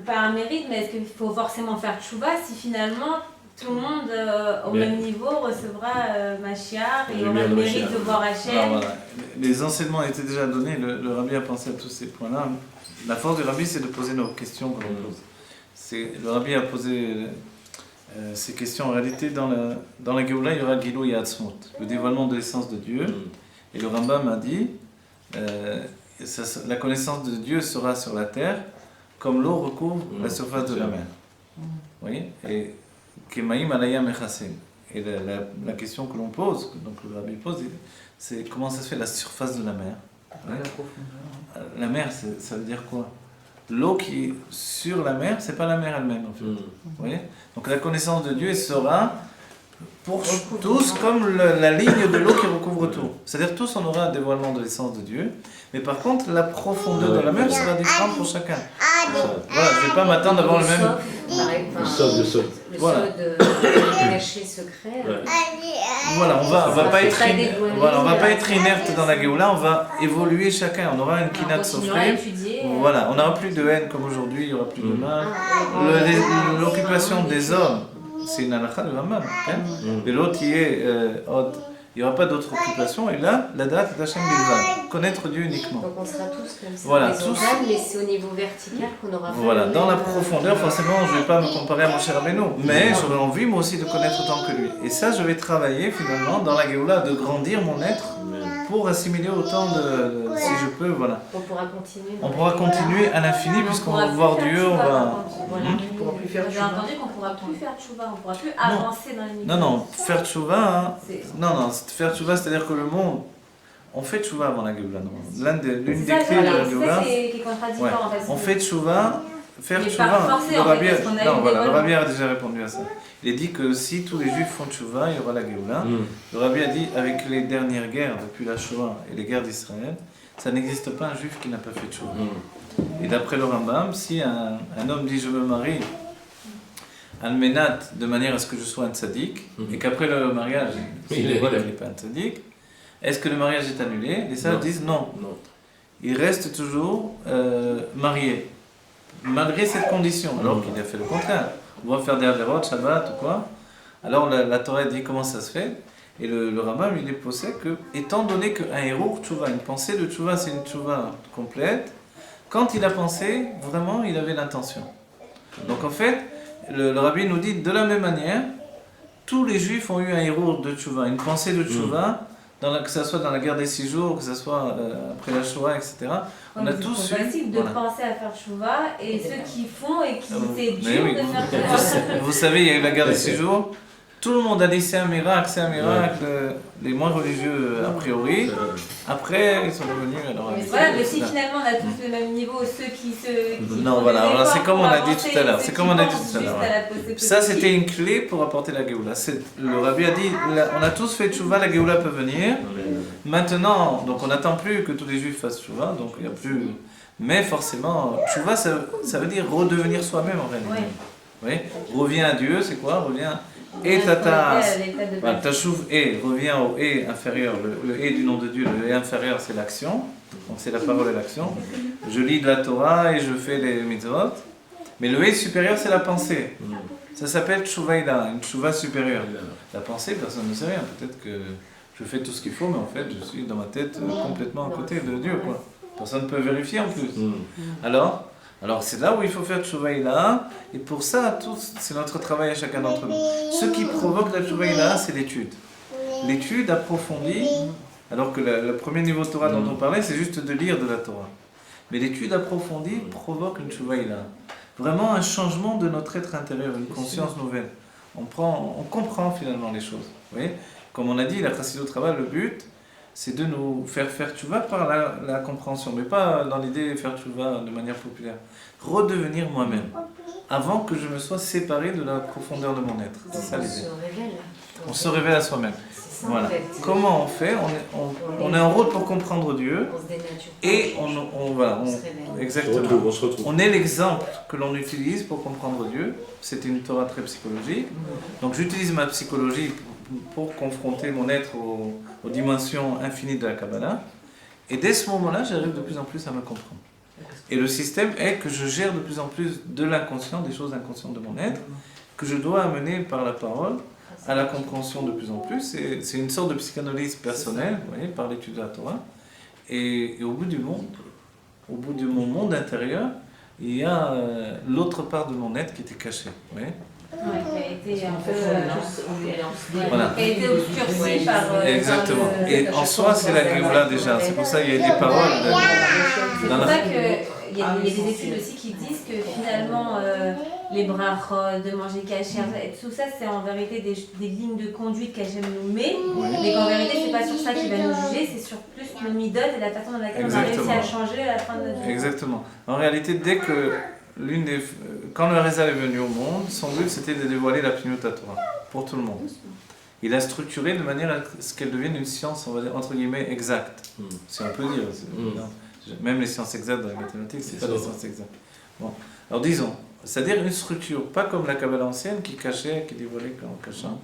pas un mérite, mais est-ce qu'il faut forcément faire tchouva si finalement tout le monde au même niveau recevra Mashiach et aura le mérite de voir Hachem? Voilà. Les enseignements étaient déjà donnés, le rabbi a pensé à tous ces points-là. La force du rabbi, c'est de poser nos questions que l'on pose. Le rabbi a posé ces questions. En réalité, dans la Géoula, il y aura Gilou Yatzmut, le dévoilement de l'essence de Dieu. Et le Rambam a dit, la connaissance de Dieu sera sur la terre, comme l'eau recouvre la surface de la mer. Vous voyez? Et Kemaim alaya mechasen. Et la question que l'on pose, donc le rabbi pose, c'est comment ça se fait la surface de la mer? La mer, ça veut dire quoi? L'eau qui est sur la mer, c'est pas la mer elle-même en fait. Vous voyez? Donc la connaissance de Dieu sera pour tous comme la ligne de l'eau qui recouvre tout. C'est-à-dire tous on aura un dévoilement de l'essence de Dieu, mais par contre la profondeur de la mer sera différente pour chacun. Voilà, je ne vais pas m'attendre d'avoir le même... Le sol de caché secret. Voilà, on va pas être inerte dans la Géoula, on va évoluer chacun. On aura une kinat sofrim. Voilà, on n'aura plus de haine comme aujourd'hui, il n'y aura plus de mal. L'occupation des hommes, c'est une halakha de Rambam. Et l'autre qui est il n'y aura pas d'autre occupation. Et là, la date d'Hachem Bilvad, connaître Dieu uniquement. Donc on sera tous comme ça, voilà, mais c'est au niveau vertical qu'on aura. Voilà, dans la profondeur, forcément, je ne vais pas me comparer à mon cher Rabbeinu, mais j'aurais envie moi aussi de connaître autant que lui. Et ça, je vais travailler finalement dans la Géoula, de grandir mon être pour assimiler autant si je peux, voilà. On pourra continuer. On pourra continuer à l'infini puisqu'on va voir Dieu, on va... On pourra plus faire J'ai entendu qu'on ne pourra plus faire tchouva, on ne pourra plus avancer dans l'univers. Non, faire tchouva, faire tchouva, c'est-à-dire que le monde, on fait tchouva avant la Géoula. L'une des clés de la Géoula, c'est contradictoire en fait. On fait tchouva, faire tchouva. Le rabbi a déjà répondu à ça. Il a dit que si tous les juifs font tchouva, il y aura la Géoula. Le rabbi a dit, avec les dernières guerres depuis la Shoah et les guerres d'Israël, ça n'existe pas un juif qui n'a pas fait tchouva. Et d'après le Rambam, si un homme dit je me marie al-menat de manière à ce que je sois un tzaddik, et qu'après le mariage, il n'est pas un tzaddik, est-ce que le mariage est annulé? Les sages disent non. Il reste toujours marié, malgré cette condition, alors qu'il a fait le contraire. On va faire des avérotes, Shabbat ou quoi. Alors la Torah dit comment ça se fait. Et le Rambam, il est posé que, étant donné qu'un héros tchouva, une pensée de tchouva, c'est une tchouva complète, quand il a pensé, vraiment, il avait l'intention. Donc en fait, le Rabbi nous dit, de la même manière, tous les Juifs ont eu un héros de tchouva, une pensée de tchouva, que ce soit dans la guerre des 6 jours, que ce soit après la Shoah, etc. On a tous eu... C'est de penser à faire tchouva, et ceux qui font, et qui c'est dur de faire tchouva. Vous savez, il y a eu la guerre des 6 jours. Tout le monde a dit c'est un miracle, les moins religieux a priori. Après, ils sont revenus. Alors, mais si finalement on a tous le même niveau, ceux qui non, voilà, c'est comme on a dit tout à l'heure. Ça, c'était une clé pour apporter la Géoula. Le Rabbi a dit on a tous fait tchouva, la Géoula peut venir. Maintenant, donc on n'attend plus que tous les juifs fassent tchouva, donc il n'y a plus. Mais forcément, tchouva, ça veut dire redevenir soi-même en réalité. Oui, reviens à Dieu, c'est quoi? Reviens. Et Reviens tata. à l'état de Voilà, base. Tachouv et revient au et inférieur. Le et du nom de Dieu, le et inférieur, c'est l'action. Donc c'est la parole et l'action. Je lis de la Torah et je fais les mitzvot. Mais le et supérieur, c'est la pensée. Ça s'appelle tchouvaïda, une tchouva supérieure. La pensée, personne ne sait rien. Peut-être que je fais tout ce qu'il faut, mais en fait, je suis dans ma tête complètement à côté de Dieu, quoi. Personne ne peut vérifier en plus. Alors c'est là où il faut faire tchouvaïda. Et pour ça, c'est notre travail à chacun d'entre nous. Ce qui provoque la tchouvaïda, c'est l'étude. L'étude approfondie, alors que le premier niveau de Torah dont on parlait, c'est juste de lire de la Torah. Mais l'étude approfondie provoque une tchouvaïda. Vraiment un changement de notre être intérieur, une conscience nouvelle. On comprend finalement les choses. Vous voyez, comme on a dit, la Chassidut Rabbah, le but, c'est de nous faire tchouva par la compréhension, mais pas dans l'idée de faire tchouva de manière populaire. Redevenir moi-même, avant que je me sois séparé de la profondeur de mon être. C'est ça l'idée. On se révèle à soi-même. Voilà. Comment on fait? On est en route pour comprendre Dieu. On se dénature. Et exactement. On se retrouve. On est l'exemple que l'on utilise pour comprendre Dieu. C'est une Torah très psychologique. Donc j'utilise ma psychologie pour confronter mon être aux dimensions infinies de la Kabbalah. Et dès ce moment-là, j'arrive de plus en plus à me comprendre. Et le système est que je gère de plus en plus de l'inconscient, des choses inconscientes de mon être, que je dois amener par la parole à la compréhension de plus en plus. C'est une sorte de psychanalyse personnelle, vous voyez, par l'étude de la Torah. Et au bout du monde, au bout de mon monde intérieur, il y a l'autre part de mon être qui était cachée. Vous voyez, Ouais, qui a été un peu. voilà. Qui a été obscurcie par. Exactement. Et en soi, c'est la Géoula déjà. C'est pour ça qu'il y a des paroles. C'est pour ça qu'il y a des études aussi qui disent que finalement, les brachot, de manger caché, tout ça, c'est en vérité des lignes de conduite qu'Hachem nous met, mais qu'en vérité, c'est pas sur ça qu'il va nous juger, c'est sur plus nos midotes et la façon dans laquelle on a réussi à changer à la fin de notre vie. Exactement. En réalité, dès que quand le Harizal est venu au monde, son but c'était de dévoiler la Pnimiut Torah pour tout le monde. Il a structuré de manière à ce qu'elle devienne une science, on va dire, entre guillemets, exacte. Si on peut dire. Même les sciences exactes dans les mathématiques, c'est pas des sciences exactes. Bon. Alors disons, c'est-à-dire une structure, pas comme la Kabbalah ancienne qui cachait, qui dévoilait en cachant.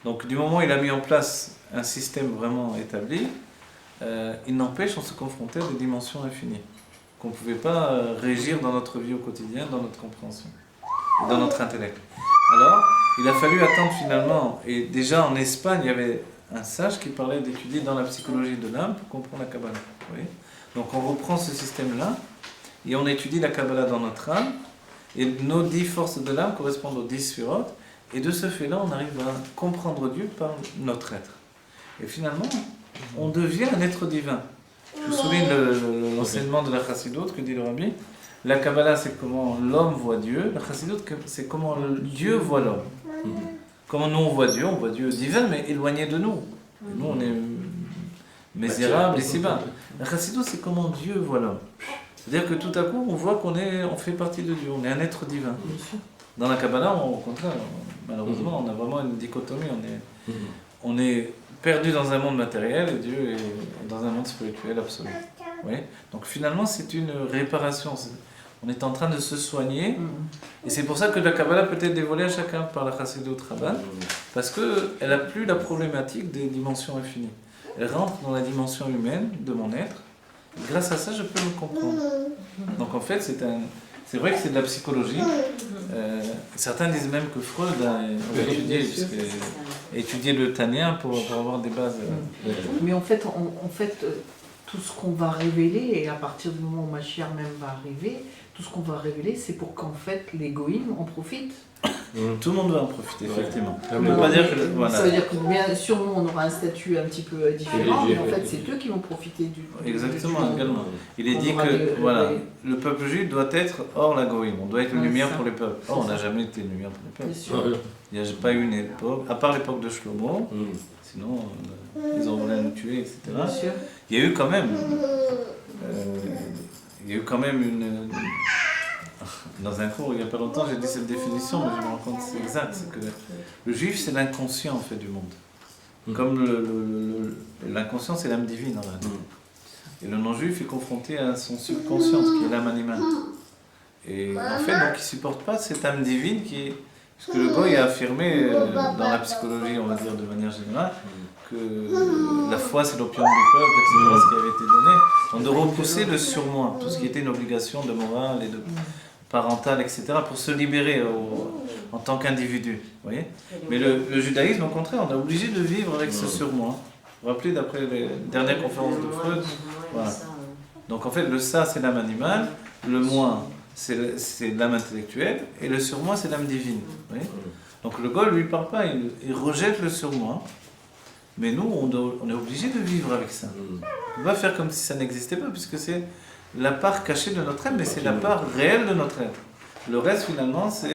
Donc du moment où il a mis en place un système vraiment établi, il n'empêche, on se confrontait à des dimensions infinies qu'on ne pouvait pas régir dans notre vie au quotidien, dans notre compréhension, dans notre intellect. Alors, il a fallu attendre finalement, et déjà en Espagne, il y avait un sage qui parlait d'étudier dans la psychologie de l'âme pour comprendre la Kabbalah. Vous voyez ? Donc on reprend ce système-là, et on étudie la Kabbalah dans notre âme, et nos 10 forces de l'âme correspondent aux 10 sphirotes, et de ce fait-là, on arrive à comprendre Dieu par notre être. Et finalement, on devient un être divin. Je vous souligne l'enseignement de la Chassidut que dit le Rabbi. La Kabbalah, c'est comment l'homme voit Dieu. La Chassidut, c'est comment Dieu voit l'homme. Comment nous on voit Dieu divin, mais éloigné de nous. Nous, on est misérables ici-bas. La Chassidut, c'est comment Dieu voit l'homme. C'est-à-dire que tout à coup, on voit on fait partie de Dieu, on est un être divin. Dans la Kabbalah, au contraire, malheureusement, on a vraiment une dichotomie. On est perdu dans un monde matériel et Dieu est dans un monde spirituel absolu. Oui. Donc finalement, c'est une réparation. On est en train de se soigner. Et c'est pour ça que la Kabbalah peut être dévoilée à chacun par la Chassidut Rabbah, parce qu'elle n'a plus la problématique des dimensions infinies. Elle rentre dans la dimension humaine de mon être. Grâce à ça, je peux me comprendre. Donc en fait, c'est vrai que c'est de la psychologie. Certains disent même que Freud a étudié le Tanya pour avoir des bases. Mais en fait, tout ce qu'on va révéler, et à partir du moment où Mashiach même va arriver, tout ce qu'on va révéler, c'est pour qu'en fait les goïms en profitent. Tout le monde va en profiter, effectivement. Ça veut dire que bien sûr, nous, on aura un statut un petit peu différent, mais en fait, c'est eux qui vont profiter du... Exactement, également. Il est dit que le peuple juif doit être hors la goïm, on doit être une lumière pour les peuples. Or, on n'a jamais été une lumière pour les peuples. Il n'y a pas eu une époque, à part l'époque de Shlomo, sinon ils ont voulu nous tuer, etc. Il y a eu quand même... Dans un cours, il n'y a pas longtemps, j'ai dit cette définition, mais je me rends compte que c'est exact. C'est que le juif, c'est l'inconscient en fait du monde. Comme l'inconscient, c'est l'âme divine en réalité. Et le non-juif est confronté à son subconscient, qui est l'âme animale. Et en fait, donc, ils ne supportent pas cette âme divine qui est... Parce que le Goy a affirmé dans la psychologie, on va dire de manière générale, que la foi c'est l'opium du peuple, etc., ce qui avait été donné. Donc de repousser le surmoi, tout ce qui était une obligation de morale et de parentale, etc., pour se libérer en tant qu'individu. Vous voyez. Mais le judaïsme, au contraire, on est obligé de vivre avec ce surmoi. Vous vous rappelez, d'après les dernières conférences de Freud, voilà. Donc en fait, le ça c'est l'âme animale, le moi c'est l'âme intellectuelle, et le surmoi c'est l'âme divine. Vous voyez. Donc le Goy lui parle pas, il rejette le surmoi. Mais nous, on est obligé de vivre avec ça. On va faire comme si ça n'existait pas, puisque c'est la part cachée de notre être, mais c'est la part réelle de notre être. Le reste, finalement, c'est